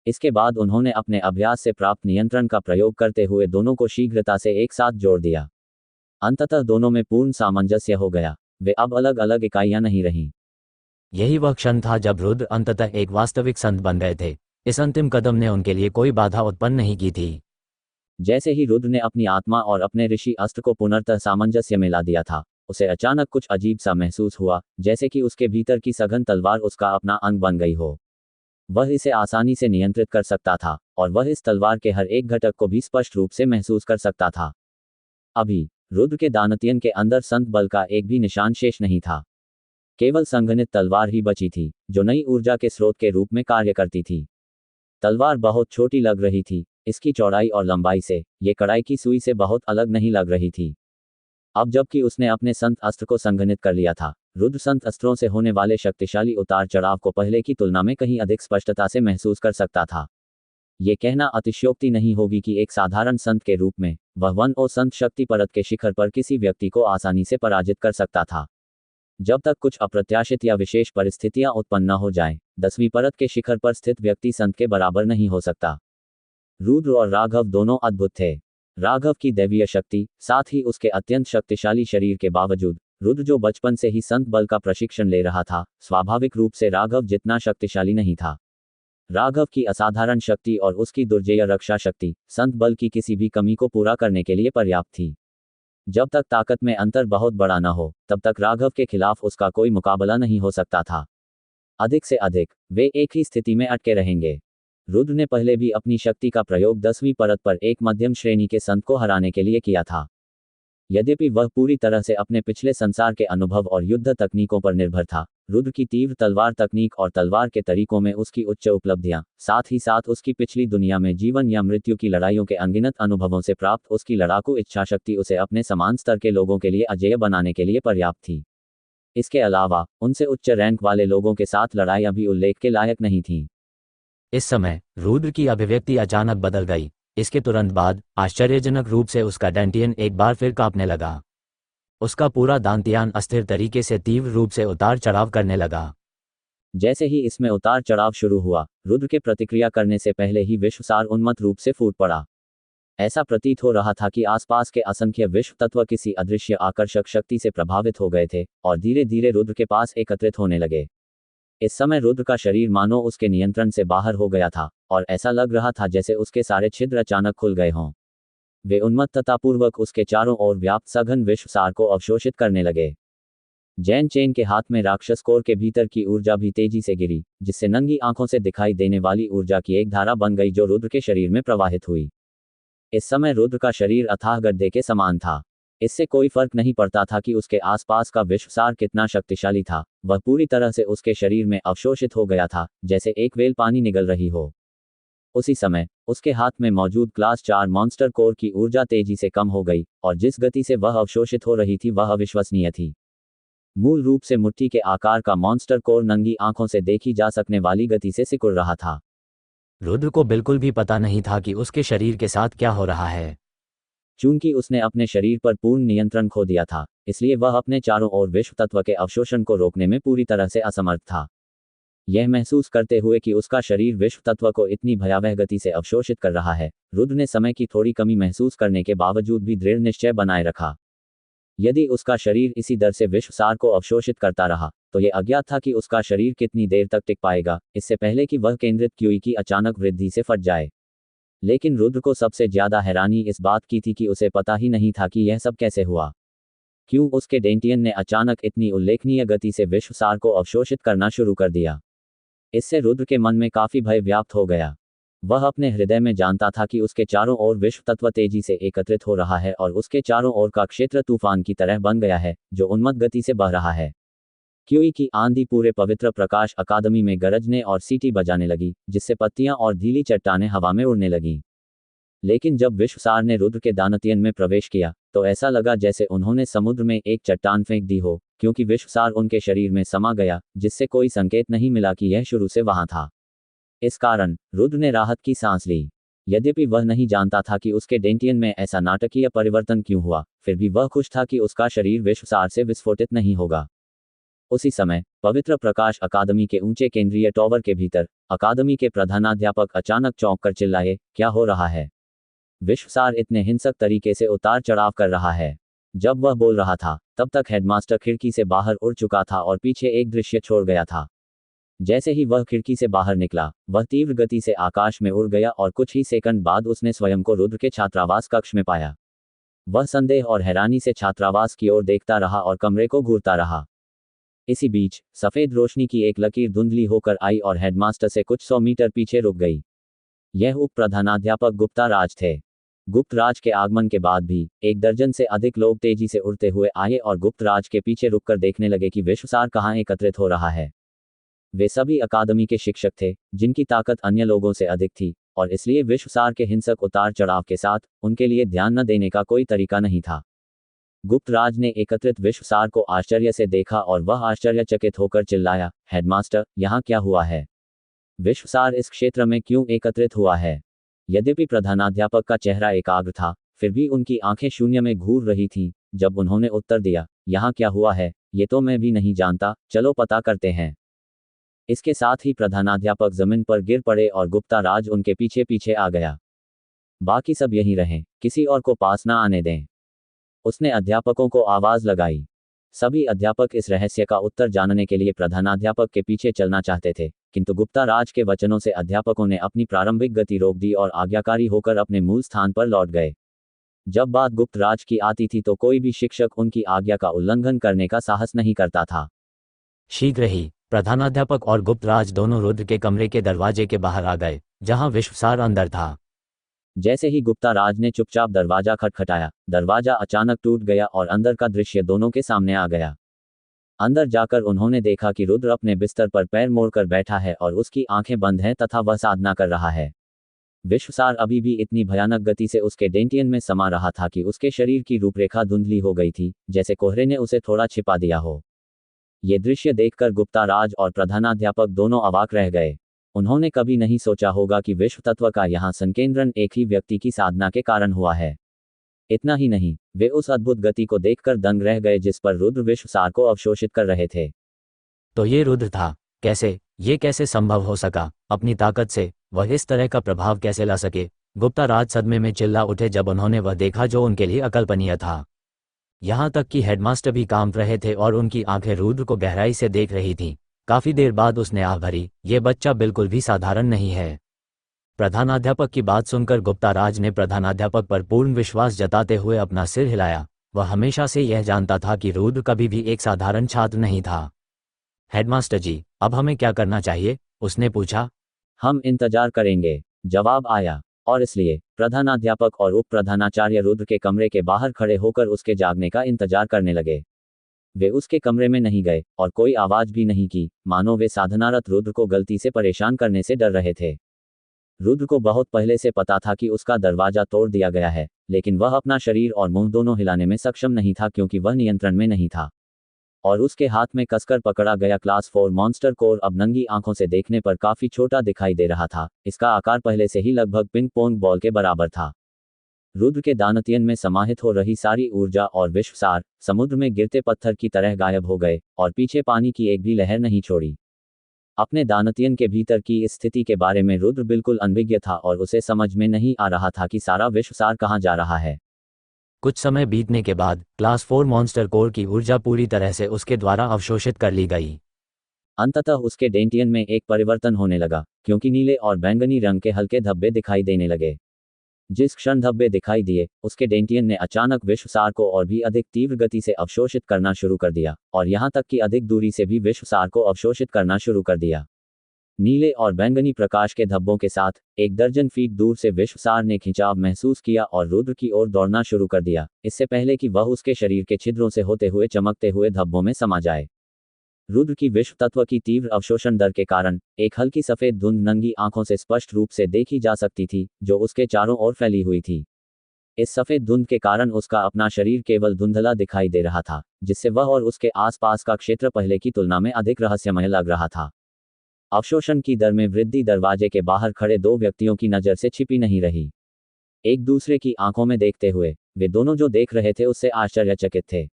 इसके बाद उन्होंने अपने अभ्यास से प्राप्त नियंत्रण का प्रयोग करते हुए दोनों को शीघ्रता से एक साथ जोड़ दिया। अंततः दोनों में पूर्ण सामंजस्य हो गया। वे अब अलग अलग इकाइयां नहीं रहीं। यही वह क्षण था जब रुद्र अंततः एक वास्तविक संत बन गए थे। इस अंतिम कदम ने उनके लिए कोई बाधा उत्पन्न नहीं की थी। जैसे ही रुद्र ने अपनी आत्मा और अपने ऋषि अस्त्र को पुनर्तः सामंजस्य में ला दिया था, उसे अचानक कुछ अजीब सा महसूस हुआ, जैसे कि उसके भीतर की सघन तलवार उसका अपना अंग बन गई हो। वह इसे आसानी से नियंत्रित कर सकता था और वह इस तलवार के हर एक घटक को भी स्पष्ट रूप से महसूस कर सकता था। अभी रुद्र के दानत्यन के अंदर संत बल का एक भी निशान शेष नहीं था। केवल संघनित तलवार ही बची थी, जो नई ऊर्जा के स्रोत के रूप में कार्य करती थी। तलवार बहुत छोटी लग रही थी। इसकी चौड़ाई और लंबाई से ये कड़ाई की सुई से बहुत अलग नहीं लग रही थी। अब जबकि उसने अपने संत अस्त्र को संघनित कर लिया था, रुद्र संत अस्त्रों से होने वाले शक्तिशाली उतार चढ़ाव को पहले की तुलना में कहीं अधिक स्पष्टता से महसूस कर सकता था। ये कहना अतिशयोक्ति नहीं होगी कि एक साधारण संत के रूप में वह वन और संत शक्ति परत के शिखर पर किसी व्यक्ति को आसानी से पराजित कर सकता था। जब तक कुछ अप्रत्याशित या विशेष परिस्थितियां उत्पन्न न हो जाएं, 10वीं परत के शिखर पर स्थित व्यक्ति संत के बराबर नहीं हो सकता। रुद्र और राघव दोनों अद्भुत थे। राघव की दैवीय शक्ति, साथ ही उसके अत्यंत शक्तिशाली शरीर के बावजूद, रुद्र जो बचपन से ही संत बल का प्रशिक्षण ले रहा था, स्वाभाविक रूप से राघव जितना शक्तिशाली नहीं था। राघव की असाधारण शक्ति और उसकी दुर्जेय रक्षा शक्ति संत बल की किसी भी कमी को पूरा करने के लिए पर्याप्त थी। जब तक ताकत में अंतर बहुत बड़ा न हो, तब तक राघव के खिलाफ उसका कोई मुकाबला नहीं हो सकता था। अधिक से अधिक वे एक ही स्थिति में अटके रहेंगे। रुद्र ने पहले भी अपनी शक्ति का प्रयोग 10वीं परत पर एक मध्यम श्रेणी के संत को हराने के लिए किया था। यद्यपि वह पूरी तरह से अपने पिछले संसार के अनुभव और युद्ध तकनीकों पर निर्भर था, रुद्र की तीव्र तलवार तकनीक और तलवार के तरीकों में उसकी उच्च उपलब्धियां, साथ ही साथ उसकी पिछली दुनिया में जीवन या मृत्यु की लड़ाइयों के अनगिनत अनुभवों से प्राप्त उसकी लड़ाकू इच्छाशक्ति उसे अपने समान स्तर के लोगों के लिए अजेय बनाने के लिए पर्याप्त थी। इसके अलावा उनसे उच्च रैंक वाले लोगों के साथ लड़ाइयां भी उल्लेख के लायक नहीं थीं। इस समय रुद्र की अभिव्यक्ति अचानक बदल गई। इसके तुरंत बाद आश्चर्यजनक रूप से उसका डेंटियन एक बार फिर कांपने लगा। उसका पूरा दांतियान अस्थिर तरीके से तीव्र रूप से उतार चढ़ाव करने लगा। जैसे ही इसमें उतार चढ़ाव शुरू हुआ, रुद्र के प्रतिक्रिया करने से पहले ही विश्वसार उन्मत्त रूप से फूट पड़ा। ऐसा प्रतीत हो रहा था कि आसपास के असंख्य विश्व तत्व किसी अदृश्य आकर्षक शक्ति से प्रभावित हो गए थे और धीरे धीरे रुद्र के पास एकत्रित होने लगे। इस समय रुद्र का शरीर मानो उसके नियंत्रण से बाहर हो गया था और ऐसा लग रहा था जैसे उसके सारे छिद्र अचानक खुल गए हों। वे उन्मत्ततापूर्वक उसके चारों ओर व्याप्त सघन विश्वसार को अवशोषित करने लगे। जैन चेन के हाथ में राक्षस कोर के भीतर की ऊर्जा भी तेजी से गिरी, जिससे नंगी आंखों से दिखाई देने वाली ऊर्जा की एक धारा बन गई जो रुद्र के शरीर में प्रवाहित हुई। इस समय रुद्र का शरीर अथाह गड्ढे के समान था। इससे कोई फर्क नहीं पड़ता था कि उसके आसपास का विश्वसार कितना शक्तिशाली था, वह पूरी तरह से उसके शरीर में अवशोषित हो गया था, जैसे एक वेल पानी निगल रही हो। उसी समय उसके हाथ में मौजूद क्लास 4 मॉन्स्टर कोर की ऊर्जा तेजी से कम हो गई और जिस गति से वह अवशोषित हो रही थी वह अविश्वसनीय थी। मूल रूप से मुट्ठी के आकार का मॉन्स्टर कोर नंगी आंखों से देखी जा सकने वाली गति से सिकुड़ रहा था। रुद्र को बिल्कुल भी पता नहीं था कि उसके शरीर के साथ क्या हो रहा है। चूंकि उसने अपने शरीर पर पूर्ण नियंत्रण खो दिया था, इसलिए वह अपने चारों ओर विश्व तत्व के अवशोषण को रोकने में पूरी तरह से असमर्थ था। यह महसूस करते हुए कि उसका शरीर विश्व तत्व को इतनी भयावह गति से अवशोषित कर रहा है, रुद्र ने समय की थोड़ी कमी महसूस करने के बावजूद भी दृढ़ निश्चय बनाए रखा। यदि उसका शरीर इसी दर से विश्वसार को अवशोषित करता रहा, तो यह अज्ञात था कि उसका शरीर कितनी देर तक टिक पाएगा, इससे पहले कि वह केंद्रित क्यूई की अचानक वृद्धि से फट जाए। लेकिन रुद्र को सबसे ज्यादा हैरानी इस बात की थी कि उसे पता ही नहीं था कि यह सब कैसे हुआ। क्यों उसके डेंटियन ने अचानक इतनी उल्लेखनीय गति से विश्वसार को अवशोषित करना शुरू कर दिया। इससे रुद्र के मन में काफी भय व्याप्त हो गया। वह अपने हृदय में जानता था कि उसके चारों ओर विश्व तत्व तेजी से एकत्रित हो रहा है और उसके चारों ओर का क्षेत्र तूफान की तरह बन गया है, जो उन्मत्त गति से बह रहा है। क्यूई की आंधी पूरे पवित्र प्रकाश अकादमी में गरजने और सीटी बजाने लगी, जिससे पत्तियां और ढीली चट्टानें हवा में उड़ने लगीं। लेकिन जब विश्वसार ने रुद्र के दानतियन में प्रवेश किया, तो ऐसा लगा जैसे उन्होंने समुद्र में एक चट्टान फेंक दी हो, क्योंकि विश्वसार उनके शरीर में समा गया, जिससे कोई संकेत नहीं मिला कि यह शुरू से वहां था। इस कारण रुद्र ने राहत की सांस ली। यद्यपि वह नहीं जानता था कि उसके डेंटियन में ऐसा नाटकीय परिवर्तन क्यों हुआ, फिर भी वह खुश था कि उसका शरीर विश्वसार से विस्फोटित नहीं होगा। उसी समय पवित्र प्रकाश अकादमी के ऊंचे केंद्रीय टॉवर के भीतर अकादमी के प्रधानाध्यापक अचानक चौंक कर चिल्लाए, क्या हो रहा है? विश्वसार इतने हिंसक तरीके से उतार चढ़ाव कर रहा है। जब वह बोल रहा था, तब तक हेडमास्टर खिड़की से बाहर उड़ चुका था और पीछे एक दृश्य छोड़ गया था। जैसे ही वह खिड़की से बाहर निकला, वह तीव्र गति से आकाश में उड़ गया और कुछ ही सेकंड बाद उसने स्वयं को रुद्र के छात्रावास कक्ष में पाया। वह संदेह और हैरानी से छात्रावास की ओर देखता रहा और कमरे को घूरता रहा। इसी बीच सफेद रोशनी की एक लकीर धुंधली होकर आई और हेडमास्टर से कुछ 100 मीटर पीछे रुक गई। यह उप प्रधानाध्यापक गुप्ता राज थे। गुप्त राज के आगमन के बाद भी 1 दर्जन से अधिक लोग तेजी से उड़ते हुए आए और गुप्त राज के पीछे रुककर देखने लगे कि विश्वसार कहाँ एकत्रित हो रहा है। वे सभी अकादमी के शिक्षक थे, जिनकी ताकत अन्य लोगों से अधिक थी, और इसलिए विश्वसार के हिंसक उतार चढ़ाव के साथ उनके लिए ध्यान न देने का कोई तरीका नहीं था। गुप्त राज ने एकत्रित विश्वसार को आश्चर्य से देखा और वह आश्चर्यचकित होकर चिल्लाया, हेडमास्टर, यहाँ क्या हुआ है? विश्वसार इस क्षेत्र में क्यों एकत्रित हुआ है? यद्यपि प्रधानाध्यापक का चेहरा एकाग्र था, फिर भी उनकी आंखें शून्य में घूर रही थीं। जब उन्होंने उत्तर दिया, यहाँ क्या हुआ है, ये तो मैं भी नहीं जानता, चलो पता करते हैं। इसके साथ ही प्रधानाध्यापक जमीन पर गिर पड़े और गुप्ता राज उनके पीछे पीछे आ गया। बाकी सब यहीं रहें, किसी और को पास ना आने दें, उसने अध्यापकों को आवाज लगाई। सभी अध्यापक इस रहस्य का उत्तर जानने के लिए प्रधानाध्यापक के पीछे चलना चाहते थे, किंतु गुप्ता राज के वचनों से अध्यापकों ने अपनी प्रारंभिक गति रोक दी और आज्ञाकारी होकर अपने मूल स्थान पर लौट गए। जब बात गुप्त राज की आती थी तो कोई भी शिक्षक उनकी आज्ञा का उल्लंघन करने का साहस नहीं करता था। शीघ्र ही प्रधानाध्यापक और गुप्त राज दोनों रुद्र के कमरे के दरवाजे के बाहर आ गए, जहां विश्वसार अंदर था। जैसे ही गुप्ता राज ने चुपचाप दरवाजा खटखटाया, दरवाजा अचानक टूट गया और अंदर का दृश्य दोनों के सामने आ गया। अंदर जाकर उन्होंने देखा कि रुद्र अपने बिस्तर पर पैर मोड़कर बैठा है और उसकी आंखें बंद हैं तथा वह साधना कर रहा है। विश्वसार अभी भी इतनी भयानक गति से उसके डेंटियन में समा रहा था कि उसके शरीर की रूपरेखा धुंधली हो गई थी, जैसे कोहरे ने उसे थोड़ा छिपा दिया हो। ये दृश्य देखकर गुप्ता राज और प्रधानाध्यापक दोनों अवाक रह गए। उन्होंने कभी नहीं सोचा होगा कि विश्व तत्व का यहाँ संकेंद्रण एक ही व्यक्ति की साधना के कारण हुआ है। इतना ही नहीं, वे उस अद्भुत गति को देखकर दंग रह गए जिस पर रुद्र विश्व सार को अवशोषित कर रहे थे। तो ये रुद्र था? कैसे? ये कैसे संभव हो सका? अपनी ताकत से वह इस तरह का प्रभाव कैसे ला सके? गुप्ता राज सदमे में चिल्ला उठे जब उन्होंने वह देखा जो उनके लिए अकल्पनीय था। यहाँ तक कि हेडमास्टर भी कांप रहे थे और उनकी आंखें रुद्र को गहराई से देख रही थीं। काफी देर बाद उसने आह भरी, ये बच्चा बिल्कुल भी साधारण नहीं है। प्रधानाध्यापक की बात सुनकर गुप्ता राज ने प्रधानाध्यापक पर पूर्ण विश्वास जताते हुए अपना सिर हिलाया। वह हमेशा से यह जानता था कि रुद्र कभी भी एक साधारण छात्र नहीं था। हेडमास्टर जी, अब हमें क्या करना चाहिए? उसने पूछा। हम इंतजार करेंगे, जवाब आया। और इसलिए प्रधानाध्यापक और उप प्रधानाचार्य रुद्र के कमरे के बाहर खड़े होकर उसके जागने का इंतजार करने लगे। वे उसके कमरे में नहीं गए और कोई आवाज भी नहीं की, मानो वे साधनारत रुद्र को गलती से परेशान करने से डर रहे थे। रुद्र को बहुत पहले से पता था कि उसका दरवाजा तोड़ दिया गया है, लेकिन वह अपना शरीर और मुंह दोनों हिलाने में सक्षम नहीं था क्योंकि वह नियंत्रण में नहीं था। और उसके हाथ में कसकर पकड़ा गया क्लास 4 मॉन्स्टर कोर अब नंगी आंखों से देखने पर काफी छोटा दिखाई दे रहा था। इसका आकार पहले से ही लगभग पिंग पोंग बॉल के बराबर था। रुद्र के दानतियन में समाहित हो रही सारी ऊर्जा और विश्वसार समुद्र में गिरते पत्थर की तरह गायब हो गए और पीछे पानी की एक भी लहर नहीं छोड़ी। अपने दानतियन के भीतर की इस स्थिति के बारे में रुद्र बिल्कुल अनभिज्ञ था और उसे समझ में नहीं आ रहा था कि सारा विश्वसार कहाँ जा रहा है। कुछ समय बीतने के बाद क्लास 4 मॉन्स्टर कोर की ऊर्जा पूरी तरह से उसके द्वारा अवशोषित कर ली गई। अंततः उसके डेंटियन में एक परिवर्तन होने लगा, क्योंकि नीले और बैंगनी रंग के हल्के धब्बे दिखाई देने लगे। जिस क्षण धब्बे दिखाई दिए, उसके डेंटियन ने अचानक विश्वसार को और भी अधिक तीव्र गति से अवशोषित करना शुरू कर दिया, और यहाँ तक कि अधिक दूरी से भी विश्वसार को अवशोषित करना शुरू कर दिया। नीले और बैंगनी प्रकाश के धब्बों के साथ 1 दर्जन फीट दूर से विश्वसार ने खिंचाव महसूस किया और रुद्र की ओर दौड़ना शुरू कर दिया, इससे पहले कि वह उसके शरीर के छिद्रों से होते हुए चमकते हुए धब्बों में समा जाए। रुद्र की विश्व तत्व की तीव्र अवशोषण दर के कारण एक हल्की सफेद धुंध नंगी आंखों से स्पष्ट रूप से देखी जा सकती थी, जो उसके चारों ओर फैली हुई थी। इस सफेद धुंध के कारण उसका अपना शरीर केवल धुंधला दिखाई दे रहा था, जिससे वह और उसके आसपास का क्षेत्र पहले की तुलना में अधिक रहस्यमय लग रहा था। अवशोषण की दर में वृद्धि दरवाजे के बाहर खड़े 2 व्यक्तियों की नज़र से छिपी नहीं रही। एक दूसरे की आंखों में देखते हुए वे दोनों जो देख रहे थे उससे आश्चर्यचकित थे।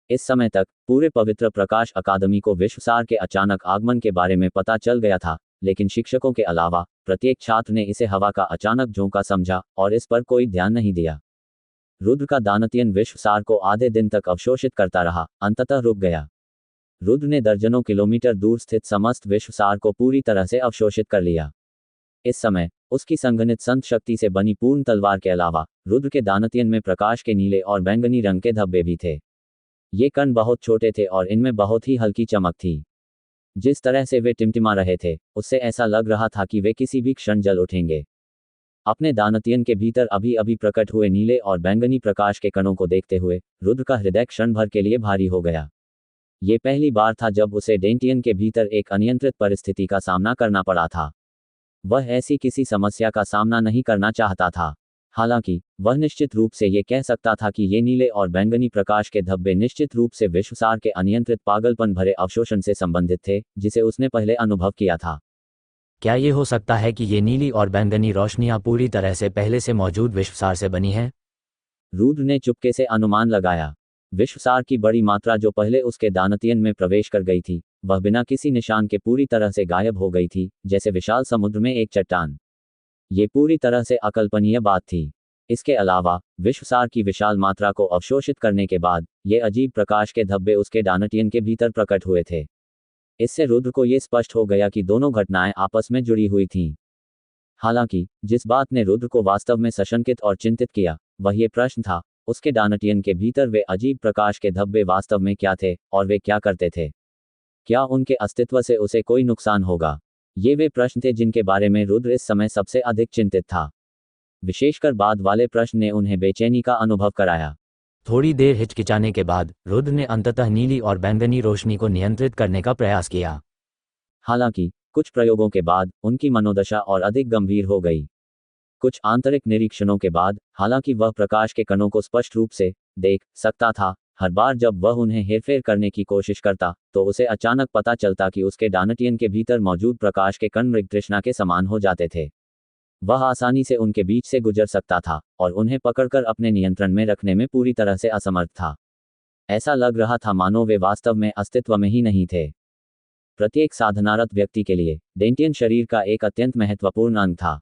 इस समय तक पूरे पवित्र प्रकाश अकादमी को विश्वसार के अचानक आगमन के बारे में पता चल गया था, लेकिन शिक्षकों के अलावा प्रत्येक छात्र ने इसे हवा का अचानक झोंका समझा और इस पर कोई ध्यान नहीं दिया। रुद्र का दानतियन विश्वसार को आधे दिन तक अवशोषित करता रहा, अंततः रुक गया। रुद्र ने दर्जनों किलोमीटर दूर स्थित समस्त विश्वसार को पूरी तरह से अवशोषित कर लिया। इस समय उसकी संघनित संत शक्ति से बनी पूर्ण तलवार के अलावा रुद्र के दानतियन में प्रकाश के नीले और बैंगनी रंग के धब्बे भी थे। ये कण बहुत छोटे थे और इनमें बहुत ही हल्की चमक थी। जिस तरह से वे टिमटिमा रहे थे, उससे ऐसा लग रहा था कि वे किसी भी क्षण जल उठेंगे। अपने दानतियन के भीतर अभी अभी प्रकट हुए नीले और बैंगनी प्रकाश के कणों को देखते हुए रुद्र का हृदय क्षण भर के लिए भारी हो गया। ये पहली बार था जब उसे डेंटियन के भीतर एक अनियंत्रित परिस्थिति का सामना करना पड़ा था। वह ऐसी किसी समस्या का सामना नहीं करना चाहता था। हालांकि वह निश्चित रूप से ये कह सकता था कि ये नीले और बैंगनी प्रकाश के धब्बे निश्चित रूप से विश्वसार के अनियंत्रित पागलपन भरे अवशोषण से संबंधित थे, जिसे उसने पहले अनुभव किया था। क्या ये हो सकता है कि ये नीली और बैंगनी रोशनियां पूरी तरह से पहले से मौजूद विश्वसार से बनी हैं? रुद्र ने चुपके से अनुमान लगाया। विश्वसार की बड़ी मात्रा जो पहले उसके दानतियन में प्रवेश कर गई थी, वह बिना किसी निशान के पूरी तरह से गायब हो गई थी, जैसे विशाल समुद्र में एक चट्टान। ये पूरी तरह से अकल्पनीय बात थी। इसके अलावा विश्वसार की विशाल मात्रा को अवशोषित करने के बाद ये अजीब प्रकाश के धब्बे उसके दानतियन के भीतर प्रकट हुए थे। इससे रुद्र को ये स्पष्ट हो गया कि दोनों घटनाएं आपस में जुड़ी हुई थीं। हालांकि जिस बात ने रुद्र को वास्तव में सशंकित और चिंतित किया, वह ये प्रश्न था, उसके दानतियन के भीतर वे अजीब प्रकाश के धब्बे वास्तव में क्या थे और वे क्या करते थे? क्या उनके अस्तित्व से उसे कोई नुकसान होगा? ये वे प्रश्न थे जिनके बारे में रुद्र इस समय सबसे अधिक चिंतित था। विशेषकर बाद वाले प्रश्न ने उन्हें बेचैनी का अनुभव कराया। थोड़ी देर हिचकिचाने के बाद रुद्र ने अंततः नीली और बैंगनी रोशनी को नियंत्रित करने का प्रयास किया। हालांकि कुछ प्रयोगों के बाद उनकी मनोदशा और अधिक गंभीर हो गई। कुछ आंतरिक निरीक्षणों के बाद हालांकि वह प्रकाश के कणों को स्पष्ट रूप से देख सकता था, हर बार जब वह उन्हें हेरफेर करने की कोशिश करता तो उसे अचानक पता चलता कि उसके डानटियन के भीतर मौजूद प्रकाश के कण मृग तृष्णा के समान हो जाते थे। वह आसानी से उनके बीच से गुजर सकता था और उन्हें पकड़कर अपने नियंत्रण में रखने में पूरी तरह से असमर्थ था। ऐसा लग रहा था मानो वे वास्तव में अस्तित्व में ही नहीं थे। प्रत्येक साधनारत व्यक्ति के लिए डेंटियन शरीर का एक अत्यंत महत्वपूर्ण अंग था।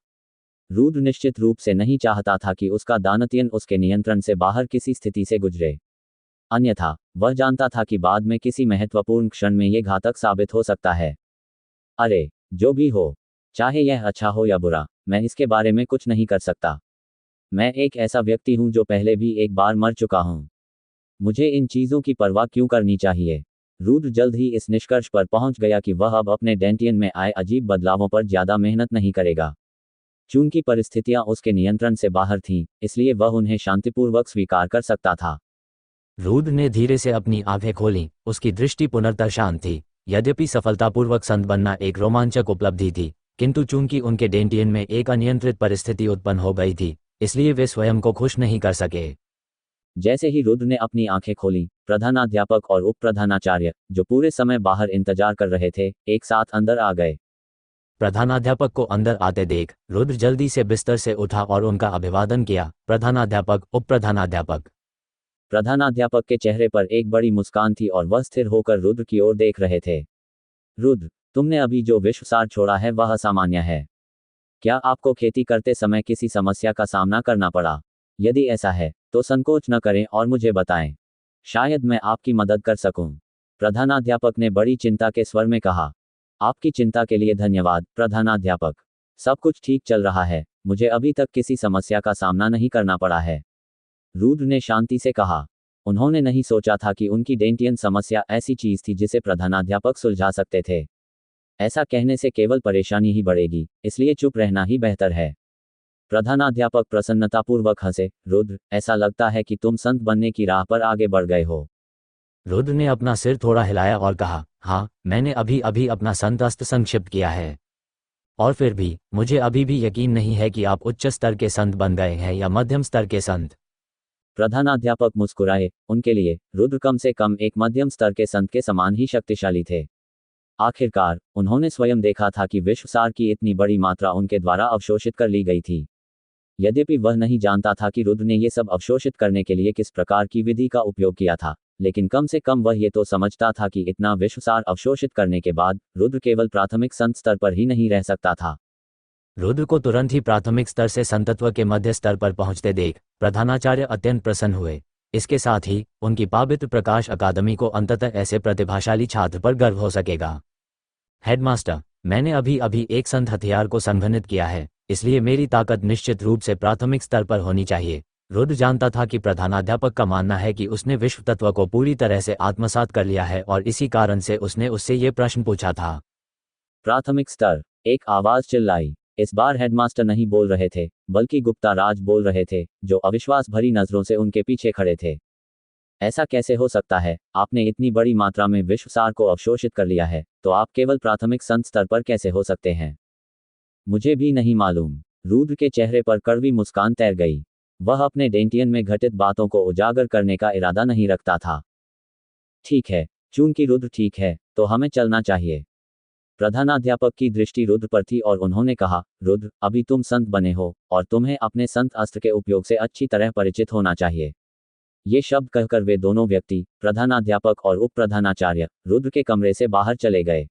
रुद्र निश्चित रूप से नहीं चाहता था कि उसका दानतियन उसके नियंत्रण से बाहर किसी स्थिति से गुजरे। अन्यथा वह जानता था कि बाद में किसी महत्वपूर्ण क्षण में यह घातक साबित हो सकता है। अरे जो भी हो, चाहे यह अच्छा हो या बुरा, मैं इसके बारे में कुछ नहीं कर सकता। मैं एक ऐसा व्यक्ति हूं जो पहले भी एक बार मर चुका हूं। मुझे इन चीज़ों की परवाह क्यों करनी चाहिए। रुद्र जल्द ही इस निष्कर्ष पर पहुंच गया कि वह अब अपने डेंटियन में आए अजीब बदलावों पर ज्यादा मेहनत नहीं करेगा। चूंकि परिस्थितियां उसके नियंत्रण से बाहर थीं, इसलिए वह उन्हें शांतिपूर्वक स्वीकार कर सकता था। रुद्र ने धीरे से अपनी आंखें खोलीं, उसकी दृष्टि पुनर्तर शांत थी। यद्यपि सफलतापूर्वक संत बनना एक रोमांचक उपलब्धि थी, किंतु चूंकि उनके डेंटियन में एक अनियंत्रित परिस्थिति उत्पन्न हो गई थी, इसलिए वे स्वयं को खुश नहीं कर सके। जैसे ही रुद्र ने अपनी आंखें खोली, प्रधानाध्यापक और उप प्रधानाचार्य, जो पूरे समय बाहर इंतजार कर रहे थे, एक साथ अंदर आ गए। प्रधानाध्यापक को अंदर आते देख रुद्र जल्दी से बिस्तर से उठा और उनका अभिवादन किया। प्रधानाध्यापक, उप प्रधानाध्यापक। प्रधानाध्यापक के चेहरे पर एक बड़ी मुस्कान थी और वह स्थिर होकर रुद्र की ओर देख रहे थे। रुद्र, तुमने अभी जो विश्वसार छोड़ा है वह असामान्य है। क्या आपको खेती करते समय किसी समस्या का सामना करना पड़ा? यदि ऐसा है तो संकोच न करें और मुझे बताएं। शायद मैं आपकी मदद कर सकूं। प्रधानाध्यापक ने बड़ी चिंता के स्वर में कहा। आपकी चिंता के लिए धन्यवाद प्रधानाध्यापक। सब कुछ ठीक चल रहा है, मुझे अभी तक किसी समस्या का सामना नहीं करना पड़ा है। रुद्र ने शांति से कहा। उन्होंने नहीं सोचा था कि उनकी डेंटियन समस्या ऐसी चीज थी जिसे प्रधानाध्यापक सुलझा सकते थे। ऐसा कहने से केवल परेशानी ही बढ़ेगी, इसलिए चुप रहना ही बेहतर है। प्रधानाध्यापक प्रसन्नतापूर्वक हंसे। रुद्र, ऐसा लगता है कि तुम संत बनने की राह पर आगे बढ़ गए हो। रुद्र ने अपना सिर थोड़ा हिलाया और कहा, हाँ, मैंने अभी अभी अपना संत अस्त्र संक्षिप्त किया है। और फिर भी मुझे अभी भी यकीन नहीं है कि आप उच्च स्तर के संत बन गए हैं या मध्यम स्तर के संत। प्रधानाध्यापक मुस्कुराए। उनके लिए रुद्र कम से कम एक मध्यम स्तर के संत के समान ही शक्तिशाली थे। आखिरकार उन्होंने स्वयं देखा था कि विश्वसार की इतनी बड़ी मात्रा उनके द्वारा अवशोषित कर ली गई थी। यद्यपि वह नहीं जानता था कि रुद्र ने ये सब अवशोषित करने के लिए किस प्रकार की विधि का उपयोग किया था, लेकिन कम से कम वह ये तो समझता था कि इतना विश्वसार अवशोषित करने के बाद रुद्र केवल प्राथमिक संत स्तर पर ही नहीं रह सकता था। रुद्र को तुरंत ही प्राथमिक स्तर से संतत्व के मध्य स्तर पर पहुंचते देख प्रधानाचार्य अत्यंत प्रसन्न हुए। इसके साथ ही उनकी पवित्र प्रकाश अकादमी को अंततः ऐसे प्रतिभाशाली छात्र पर गर्व हो सकेगा। हेडमास्टर, मैंने अभी अभी एक संत हथियार को संघनित किया है, इसलिए मेरी ताकत निश्चित रूप से प्राथमिक स्तर पर होनी चाहिए। रुद्र जानता था कि प्रधानाध्यापक का मानना है कि उसने विश्व तत्व को पूरी तरह से आत्मसात कर लिया है और इसी कारण से उसने उससे ये प्रश्न पूछा था। प्राथमिक स्तर, एक आवाज चिल्लाई। इस बार हेडमास्टर नहीं बोल रहे थे, बल्कि गुप्ता राज बोल रहे थे, जो अविश्वास भरी नजरों से उनके पीछे खड़े थे। ऐसा कैसे हो सकता है? आपने इतनी बड़ी मात्रा में विश्वसार को अवशोषित कर लिया है, तो आप केवल प्राथमिक संत स्तर पर कैसे हो सकते हैं? मुझे भी नहीं मालूम। रुद्र के चेहरे पर कड़वी मुस्कान तैर गई। वह अपने डेंटियन में घटित बातों को उजागर करने का इरादा नहीं रखता था। ठीक है, चूंकि रुद्र ठीक है, तो हमें चलना चाहिए। प्रधानाध्यापक की दृष्टि रुद्र पर थी और उन्होंने कहा, रुद्र, अभी तुम संत बने हो और तुम्हें अपने संत अस्त्र के उपयोग से अच्छी तरह परिचित होना चाहिए। ये शब्द कहकर वे दोनों व्यक्ति, प्रधानाध्यापक और उप प्रधानाचार्य, रुद्र के कमरे से बाहर चले गए।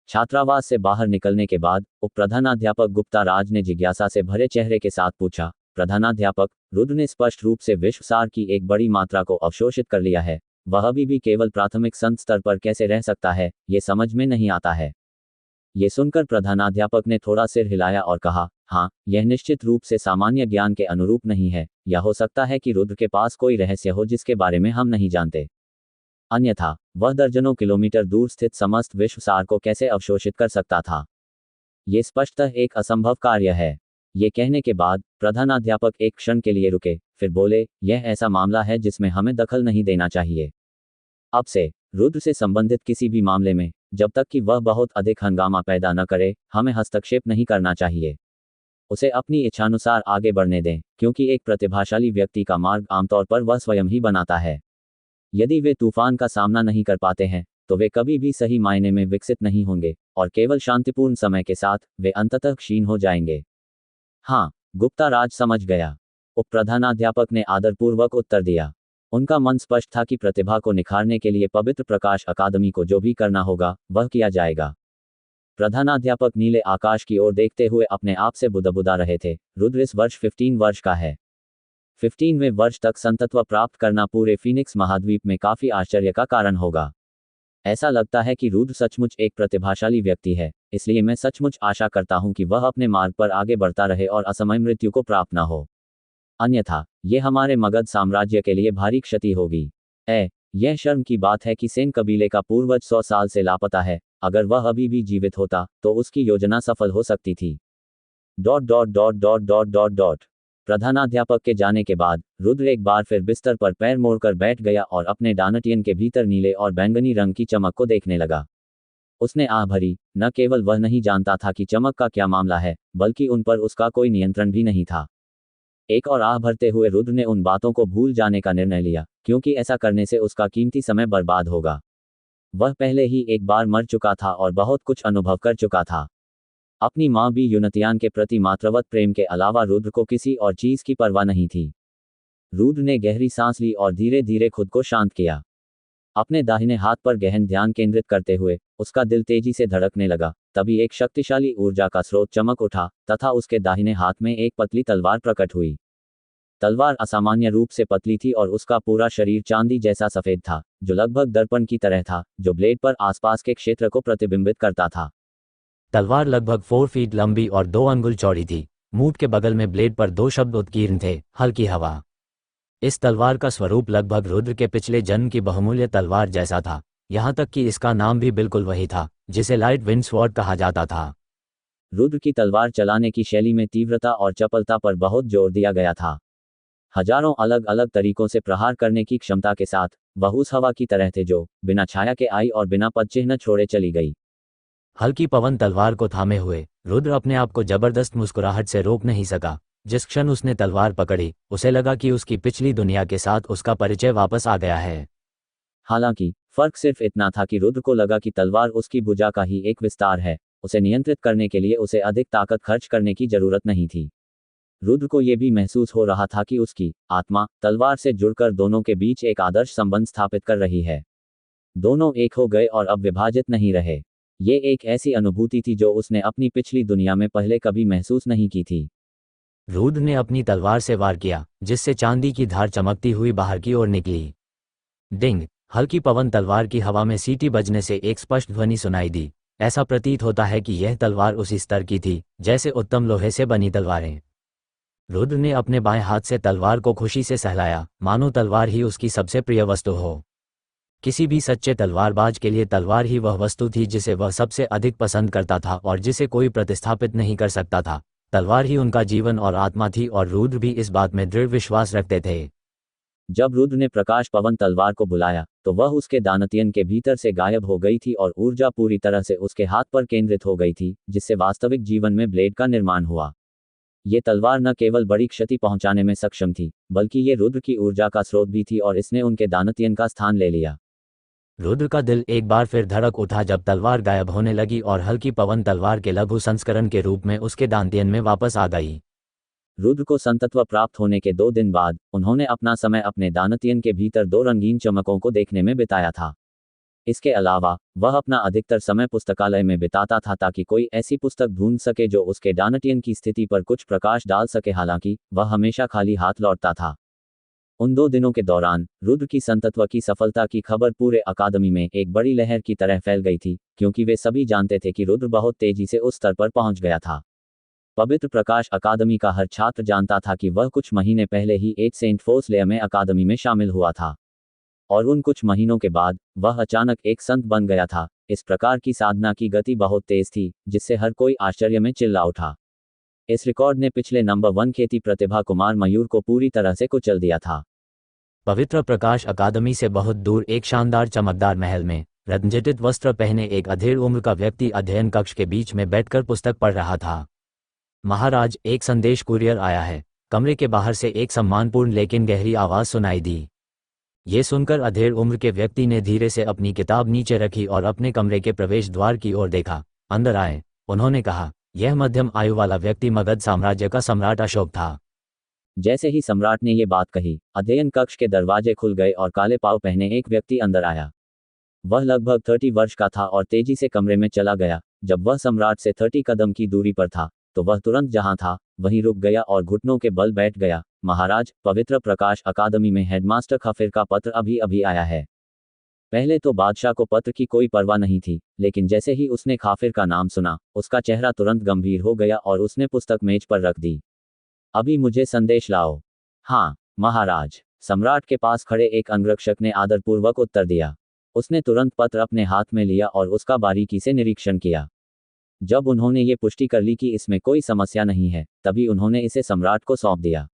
छात्रावास से बाहर निकलने के बाद उप प्रधानाध्यापक गुप्ता राज ने जिज्ञासा से भरे चेहरे के साथ पूछा, प्रधानाध्यापक, रुद्र ने स्पष्ट रूप से विश्वसार की एक बड़ी मात्रा को अवशोषित कर लिया है, वह अभी भी केवल प्राथमिक संत स्तर पर कैसे रह सकता है, ये समझ में नहीं आता है। ये सुनकर प्रधानाध्यापक ने थोड़ा सिर हिलाया और कहा, हाँ, यह निश्चित रूप से सामान्य ज्ञान के अनुरूप नहीं है, या हो सकता है कि रुद्र के पास कोई रहस्य हो जिसके बारे में हम नहीं जानते। अन्यथा वह दर्जनों किलोमीटर दूर स्थित समस्त विश्वसार को कैसे अवशोषित कर सकता था? ये स्पष्टतः एक असंभव कार्य है। ये कहने के बाद प्रधानाध्यापक एक क्षण के लिए रुके, फिर बोले, यह ऐसा मामला है जिसमें हमें दखल नहीं देना चाहिए। अब से रुद्र से संबंधित किसी भी मामले में, जब तक कि वह बहुत अधिक हंगामा पैदा न करे, हमें हस्तक्षेप नहीं करना चाहिए। उसे अपनी इच्छानुसार आगे बढ़ने दें, क्योंकि एक प्रतिभाशाली व्यक्ति का मार्ग आमतौर पर वह स्वयं ही बनाता है। यदि वे तूफान का सामना नहीं कर पाते हैं तो वे कभी भी सही मायने में विकसित नहीं होंगे और केवल शांतिपूर्ण समय के साथ वे अंततः क्षीण हो जाएंगे। हाँ, गुप्ता राज समझ गया। उप प्रधानाध्यापक ने आदरपूर्वक उत्तर दिया। उनका मन स्पष्ट था कि प्रतिभा को निखारने के लिए पवित्र प्रकाश अकादमी को जो भी करना होगा वह किया जाएगा। प्रधानाध्यापक नीले आकाश की ओर देखते हुए अपने आप से बुदबुदा रहे थे। रुद्र इस वर्ष 15 वर्ष का है। 15वें वर्ष तक संतत्व प्राप्त करना पूरे फीनिक्स महाद्वीप में काफी आश्चर्य का कारण होगा। ऐसा लगता है कि रुद्र सचमुच एक प्रतिभाशाली व्यक्ति है, इसलिए मैं सचमुच आशा करता हूं कि वह अपने मार्ग पर आगे बढ़ता रहे और असमय मृत्यु को प्राप्त न हो। अन्यथा ये हमारे मगध साम्राज्य के लिए भारी क्षति होगी। यह शर्म की बात है कि सेन कबीले का पूर्वज 100 साल से लापता है। अगर वह अभी भी जीवित होता तो उसकी योजना सफल हो सकती थी। ... प्रधानाध्यापक के जाने के बाद रुद्र एक बार फिर बिस्तर पर पैर मोड़कर बैठ गया और अपने डानटियन के भीतर नीले और बैंगनी रंग की चमक को देखने लगा। उसने आह भरी। न केवल वह नहीं जानता था कि चमक का क्या मामला है, बल्कि उन पर उसका कोई नियंत्रण भी नहीं था। एक और आह भरते हुए रुद्र ने उन बातों को भूल जाने का निर्णय लिया, क्योंकि ऐसा करने से उसका कीमती समय बर्बाद होगा। वह पहले ही एक बार मर चुका था और बहुत कुछ अनुभव कर चुका था। अपनी मां भी यूनतियान के प्रति मातृवत प्रेम के अलावा रुद्र को किसी और चीज की परवाह नहीं थी। रुद्र ने गहरी सांस ली और धीरे धीरे खुद को शांत किया। अपने दाहिने हाथ पर गहन ध्यान केंद्रित करते हुए उसका दिल तेजी से धड़कने लगा। तभी एक शक्तिशाली ऊर्जा का स्रोत चमक उठा तथा उसके दाहिने हाथ में एक पतली तलवार प्रकट हुई। तलवार असामान्य रूप से पतली थी और उसका पूरा शरीर चांदी जैसा सफेद था, जो लगभग दर्पण की तरह था, जो ब्लेड पर आसपास के क्षेत्र को प्रतिबिंबित करता था। तलवार लगभग 4 फीट लंबी और 2 अंगुल चौड़ी थी। मूठ के बगल में ब्लेड पर 2 शब्द उत्कीर्ण थे, हल्की हवा। इस तलवार का स्वरूप लगभग रुद्र के पिछले जन्म की बहुमूल्य तलवार जैसा था, यहाँ तक कि इसका नाम भी बिल्कुल वही था जिसे लाइट विंड स्वॉर्ड कहा जाता था। रुद्र की तलवार चलाने की शैली में तीव्रता और चपलता पर बहुत जोर दिया गया था। हजारों अलग अलग तरीकों से प्रहार करने की क्षमता के साथ वह उस हवा की तरह थे जो बिना छाया के आई और बिना पदचिह्न छोड़े चली गई। हल्की पवन तलवार को थामे हुए रुद्र अपने आप को जबरदस्त मुस्कुराहट से रोक नहीं सका। जिस क्षण उसने तलवार पकड़ी उसे लगा कि उसकी पिछली दुनिया के साथ उसका परिचय वापस आ गया है। हालांकि फर्क सिर्फ इतना था कि रुद्र को लगा कि तलवार उसकी भुजा का ही एक विस्तार है। उसे नियंत्रित करने के लिए उसे अधिक ताकत खर्च करने की जरूरत नहीं थी। रुद्र को यह भी महसूस हो रहा था कि उसकी आत्मा तलवार से जुड़कर दोनों के बीच एक आदर्श संबंध स्थापित कर रही है। दोनों एक हो गए और अब विभाजित नहीं रहे। ये एक ऐसी अनुभूति थी जो उसने अपनी पिछली दुनिया में पहले कभी महसूस नहीं की थी। रुद्र ने अपनी तलवार से वार किया, जिससे चांदी की धार चमकती हुई बाहर की ओर निकली। डिंग! हल्की पवन तलवार की हवा में सीटी बजने से एक स्पष्ट ध्वनि सुनाई दी। ऐसा प्रतीत होता है कि यह तलवार उसी स्तर की थी जैसे उत्तम लोहे से बनी तलवारें। रुद्र ने अपने बाएं हाथ से तलवार को खुशी से सहलाया, मानो तलवार ही उसकी सबसे प्रिय वस्तु हो। किसी भी सच्चे तलवारबाज के लिए तलवार ही वह वस्तु थी जिसे वह सबसे अधिक पसंद करता था और जिसे कोई प्रतिस्थापित नहीं कर सकता था। तलवार ही उनका जीवन और आत्मा थी और रुद्र भी इस बात में दृढ़ विश्वास रखते थे। जब रुद्र ने प्रकाश पवन तलवार को बुलाया तो वह उसके दानतियन के भीतर से गायब हो गई थी और ऊर्जा पूरी तरह से उसके हाथ पर केंद्रित हो गई थी, जिससे वास्तविक जीवन में ब्लेड का निर्माण हुआ। ये तलवार न केवल बड़ी क्षति पहुंचाने में सक्षम थी, बल्कि ये रुद्र की ऊर्जा का स्रोत भी थी और इसने उनके दानतियन का स्थान ले लिया। रुद्र का दिल एक बार फिर धड़क उठा जब तलवार गायब होने लगी और हल्की पवन तलवार के लघु संस्करण के रूप में उसके दानतियन में वापस आ गई। रुद्र को संतत्व प्राप्त होने के 2 दिन बाद उन्होंने अपना समय अपने दानतियन के भीतर 2 रंगीन चमकों को देखने में बिताया था। इसके अलावा वह अपना अधिकतर समय पुस्तकालय में बिताता था ताकि कोई ऐसी पुस्तक ढूंढ सके जो उसके दानतियन की स्थिति पर कुछ प्रकाश डाल सके। हालांकि वह हमेशा खाली हाथ लौटता था। उन 2 दिनों के दौरान रुद्र की संतत्व की सफलता की खबर पूरे अकादमी में एक बड़ी लहर की तरह फैल गई थी, क्योंकि वे सभी जानते थे कि रुद्र बहुत तेजी से उस स्तर पर पहुंच गया था। पवित्र प्रकाश अकादमी का हर छात्र जानता था कि वह कुछ महीने पहले ही 8 सेंट फोर्सलेयर में अकादमी में शामिल हुआ था और उन कुछ महीनों के बाद वह अचानक एक संत बन गया था। इस प्रकार की साधना की गति बहुत तेज थी, जिससे हर कोई आश्चर्य में चिल्ला उठा। इस रिकॉर्ड ने पिछले नंबर 1 खेती प्रतिभा कुमार मयूर को पूरी तरह से कुचल दिया था। पवित्र प्रकाश अकादमी से बहुत दूर एक शानदार चमकदार महल में रत्नजटित वस्त्र पहने एक अधेड़ उम्र का व्यक्ति अध्ययन कक्ष के बीच में बैठकर पुस्तक पढ़ रहा था। महाराज, एक संदेश कुरियर आया है। कमरे के बाहर से एक सम्मानपूर्ण लेकिन गहरी आवाज सुनाई दी। ये सुनकर अधेड़ उम्र के व्यक्ति ने धीरे से अपनी किताब नीचे रखी और अपने कमरे के प्रवेश द्वार की ओर देखा। अंदर आए, उन्होंने कहा। यह मध्यम आयु वाला व्यक्ति मगध साम्राज्य का सम्राट अशोक था। जैसे ही सम्राट ने ये बात कही, अध्ययन कक्ष के दरवाजे खुल गए और काले पाव पहने एक व्यक्ति अंदर आया। वह लगभग 30 वर्ष का था और तेजी से कमरे में चला गया। जब वह सम्राट से 30 कदम की दूरी पर था तो वह तुरंत जहां था वहीं रुक गया और घुटनों के बल बैठ गया। महाराज, पवित्र प्रकाश अकादमी में हेडमास्टर खाफिर का पत्र अभी अभी आया है। पहले तो बादशाह को पत्र की कोई परवाह नहीं थी, लेकिन जैसे ही उसने खाफिर का नाम सुना, उसका चेहरा तुरंत गंभीर हो गया और उसने पुस्तक मेज पर रख दी। अभी मुझे संदेश लाओ। हाँ महाराज, सम्राट के पास खड़े एक अंगरक्षक ने आदरपूर्वक उत्तर दिया। उसने तुरंत पत्र अपने हाथ में लिया और उसका बारीकी से निरीक्षण किया। जब उन्होंने ये पुष्टि कर ली कि इसमें कोई समस्या नहीं है, तभी उन्होंने इसे सम्राट को सौंप दिया।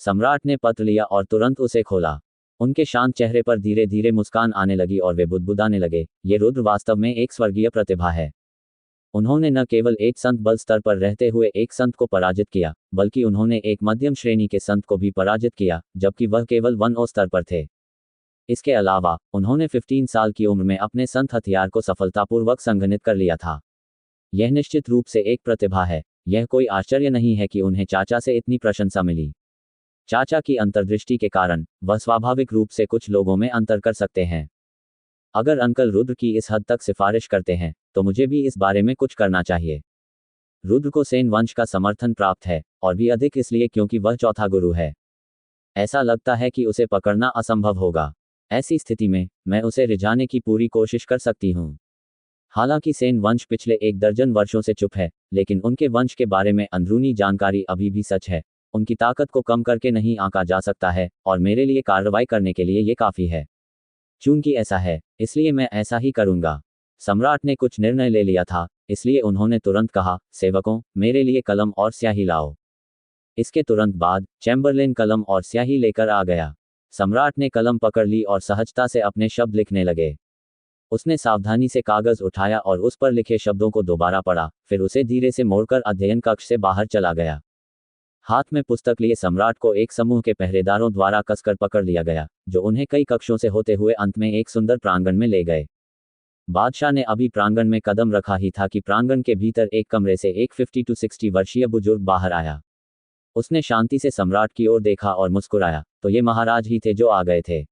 सम्राट ने पत्र लिया और तुरंत उसे खोला। उनके शांत चेहरे पर धीरे धीरे मुस्कान आने लगी और वे बुदबुदाने लगे, ये रुद्र वास्तव में एक स्वर्गीय प्रतिभा है। उन्होंने न केवल एक संत बल स्तर पर रहते हुए एक संत को पराजित किया, बल्कि उन्होंने एक मध्यम श्रेणी के संत को भी पराजित किया, जबकि वह केवल 1 स्तर पर थे। इसके अलावा उन्होंने 15 साल की उम्र में अपने संत हथियार को सफलतापूर्वक संघनित कर लिया था। यह निश्चित रूप से एक प्रतिभा है। यह कोई आश्चर्य नहीं है कि उन्हें चाचा से इतनी प्रशंसा मिली। चाचा की अंतर्दृष्टि के कारण वह स्वाभाविक रूप से कुछ लोगों में अंतर कर सकते हैं। अगर अंकल रुद्र की इस हद तक सिफारिश करते हैं तो मुझे भी इस बारे में कुछ करना चाहिए। रुद्र को सेन वंश का समर्थन प्राप्त है, और भी अधिक इसलिए क्योंकि वह चौथा गुरु है। ऐसा लगता है कि उसे पकड़ना असंभव होगा। ऐसी स्थिति में मैं उसे रिझाने की पूरी कोशिश कर सकती हूँ। हालांकि सेन वंश पिछले 1 दर्जन वर्षों से चुप है, लेकिन उनके वंश के बारे में अंदरूनी जानकारी अभी भी सच है। उनकी ताकत को कम करके नहीं आंका जा सकता है, और मेरे लिए कार्रवाई करने के लिए ये काफ़ी है। चूंकि ऐसा है, इसलिए मैं ऐसा ही करूंगा। सम्राट ने कुछ निर्णय ले लिया था, इसलिए उन्होंने तुरंत कहा, सेवकों, मेरे लिए कलम और स्याही लाओ। इसके तुरंत बाद चैम्बरलेन कलम और स्याही लेकर आ गया। सम्राट ने कलम पकड़ ली और सहजता से अपने शब्द लिखने लगे। उसने सावधानी से कागज उठाया और उस पर लिखे शब्दों को दोबारा पढ़ा, फिर उसे धीरे से मोड़कर अध्ययन कक्ष से बाहर चला गया। हाथ में पुस्तक लिए सम्राट को एक समूह के पहरेदारों द्वारा कसकर पकड़ लिया गया, जो उन्हें कई कक्षों से होते हुए अंत में एक सुंदर प्रांगण में ले गए। बादशाह ने अभी प्रांगण में कदम रखा ही था कि प्रांगण के भीतर एक कमरे से एक 50 to 60 वर्षीय बुजुर्ग बाहर आया। उसने शांति से सम्राट की ओर देखा और मुस्कुराया, तो ये महाराज ही थे जो आ गए थे।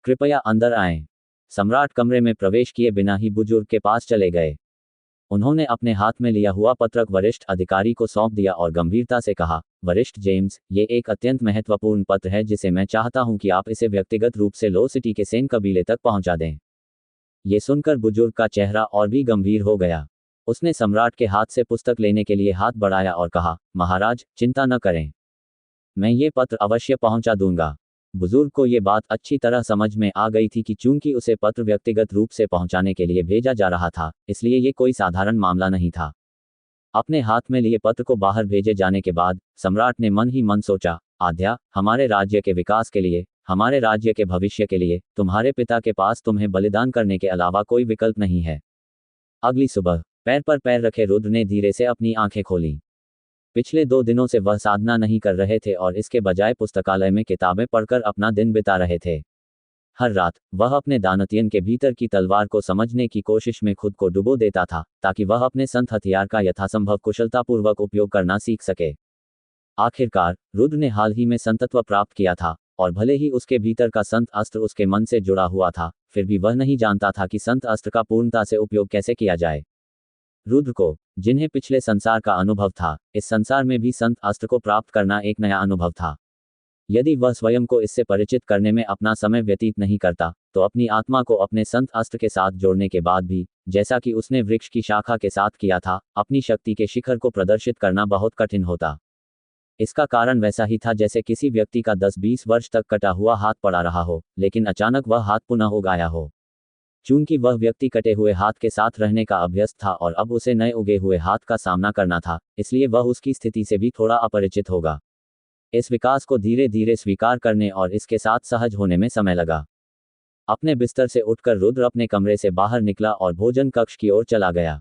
कृपया अंदर आएं। सम्राट कमरे में प्रवेश किए बिना ही बुजुर्ग के पास चले गए। उन्होंने अपने हाथ में लिया हुआ पत्रक वरिष्ठ अधिकारी को सौंप दिया और गंभीरता से कहा, वरिष्ठ जेम्स, ये एक अत्यंत महत्वपूर्ण पत्र है जिसे मैं चाहता हूं कि आप इसे व्यक्तिगत रूप से लो सिटी के सेन कबीले तक पहुंचा दें। ये सुनकर बुजुर्ग का चेहरा और भी गंभीर हो गया। उसने सम्राट के हाथ से पुस्तक लेने के लिए हाथ बढ़ाया और कहा, महाराज, चिंता न करें, मैं ये पत्र अवश्य पहुंचा दूंगा। बुजुर्ग को ये बात अच्छी तरह समझ में आ गई थी कि चूंकि उसे पत्र व्यक्तिगत रूप से पहुंचाने के लिए भेजा जा रहा था, इसलिए ये कोई साधारण मामला नहीं था। अपने हाथ में लिए पत्र को बाहर भेजे जाने के बाद सम्राट ने मन ही मन सोचा, आद्या, हमारे राज्य के विकास के लिए, हमारे राज्य के भविष्य के लिए तुम्हारे पिता के पास तुम्हें बलिदान करने के अलावा कोई विकल्प नहीं है। अगली सुबह पैर पर पैर रखे रुद्र ने धीरे से अपनी आंखें खोली। पिछले 2 दिनों से वह साधना नहीं कर रहे थे और इसके बजाय पुस्तकालय में किताबें पढ़कर अपना दिन बिता रहे थे। हर रात वह अपने दानतियन के भीतर की तलवार को समझने की कोशिश में खुद को डुबो देता था, ताकि वह अपने संत हथियार का यथासंभव कुशलतापूर्वक उपयोग करना सीख सके। आखिरकार रुद्र ने हाल ही में संतत्व प्राप्त किया था, और भले ही उसके भीतर का संत अस्त्र उसके मन से जुड़ा हुआ था, फिर भी वह नहीं जानता था कि संत अस्त्र का पूर्णता से उपयोग कैसे किया जाए। रुद्र को, जिन्हें पिछले संसार का अनुभव था, इस संसार में भी संत अस्त्र को प्राप्त करना एक नया अनुभव था। यदि वह स्वयं को इससे परिचित करने में अपना समय व्यतीत नहीं करता, तो अपनी आत्मा को अपने संत अस्त्र के साथ जोड़ने के बाद भी, जैसा कि उसने वृक्ष की शाखा के साथ किया था, अपनी शक्ति के शिखर को प्रदर्शित करना बहुत कठिन होता। इसका कारण वैसा ही था जैसे किसी व्यक्ति का 10-20 वर्ष तक कटा हुआ हाथ पड़ा रहा हो, लेकिन अचानक वह हाथ पुनः उगाया हो। चूंकि वह व्यक्ति कटे हुए हाथ के साथ रहने का अभ्यस्त था और अब उसे नए उगे हुए हाथ का सामना करना था, इसलिए वह उसकी स्थिति से भी थोड़ा अपरिचित होगा। इस विकास को धीरे धीरे स्वीकार करने और इसके साथ सहज होने में समय लगा। अपने बिस्तर से उठकर रुद्र अपने कमरे से बाहर निकला और भोजन कक्ष की ओर चला गया।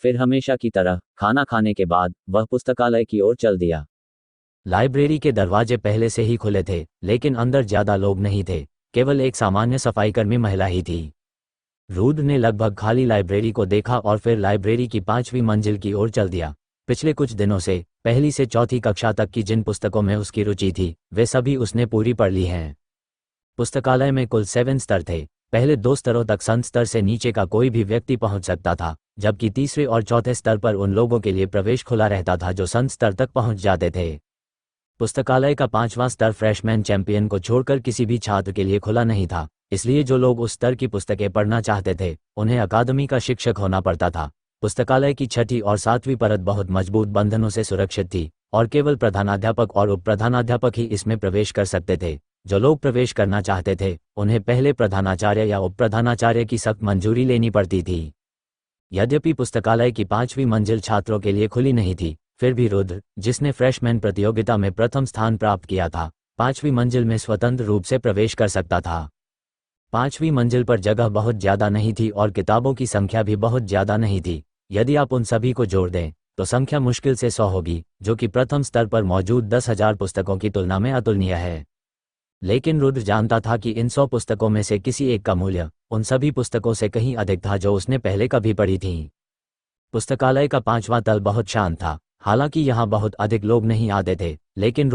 फिर हमेशा की तरह खाना खाने के बाद वह पुस्तकालय की ओर चल दिया। लाइब्रेरी के दरवाजे पहले से ही खुले थे, लेकिन अंदर ज्यादा लोग नहीं थे, केवल एक सामान्य सफाईकर्मी महिला ही थी। रुद्र ने लगभग खाली लाइब्रेरी को देखा और फिर लाइब्रेरी की 5वीं मंजिल की ओर चल दिया। पिछले कुछ दिनों से पहली से चौथी कक्षा तक की जिन पुस्तकों में उसकी रुचि थी वे सभी उसने पूरी पढ़ ली हैं। पुस्तकालय में कुल 7 स्तर थे। पहले 2 स्तरों तक संत स्तर से नीचे का कोई भी व्यक्ति पहुंच सकता था, जबकि तीसरे और चौथे स्तर पर उन लोगों के लिए प्रवेश खुला रहता था जो संत स्तर तक पहुंच जाते थे। पुस्तकालय का 5वां स्तर फ्रेशमैन चैंपियन को छोड़कर किसी भी छात्र के लिए खुला नहीं था, इसलिए जो लोग उस स्तर की पुस्तकें पढ़ना चाहते थे उन्हें अकादमी का शिक्षक होना पड़ता था। पुस्तकालय की 6ठी और 7वीं परत बहुत मजबूत बंधनों से सुरक्षित थी और केवल प्रधानाध्यापक और उप प्रधानाध्यापक ही इसमें प्रवेश कर सकते थे। जो लोग प्रवेश करना चाहते थे उन्हें पहले प्रधानाचार्य या उप प्रधानाचार्य की सख्त मंजूरी लेनी पड़ती थी। यद्यपि पुस्तकालय की 5वीं मंजिल छात्रों के लिए खुली नहीं थी, फिर भी रुद्र, जिसने फ्रेशमैन प्रतियोगिता में प्रथम स्थान प्राप्त किया था, 5वीं मंजिल में स्वतंत्र रूप से प्रवेश कर सकता था। 5वीं मंजिल पर जगह बहुत ज़्यादा नहीं थी और किताबों की संख्या भी बहुत ज़्यादा नहीं थी। यदि आप उन सभी को जोड़ दें तो संख्या मुश्किल से 100 होगी, जो कि प्रथम स्तर पर मौजूद 10,000 पुस्तकों की तुलना में अतुलनीय है। लेकिन रुद्र जानता था कि इन 100 पुस्तकों में से किसी एक का मूल्य उन सभी पुस्तकों से कहीं अधिक था जो उसने पहले कभी पढ़ी थीं। पुस्तकालय का 5वां तल बहुत शांत था। हालांकि यहाँ बहुत अधिक लोग नहीं आते थे, लेकिन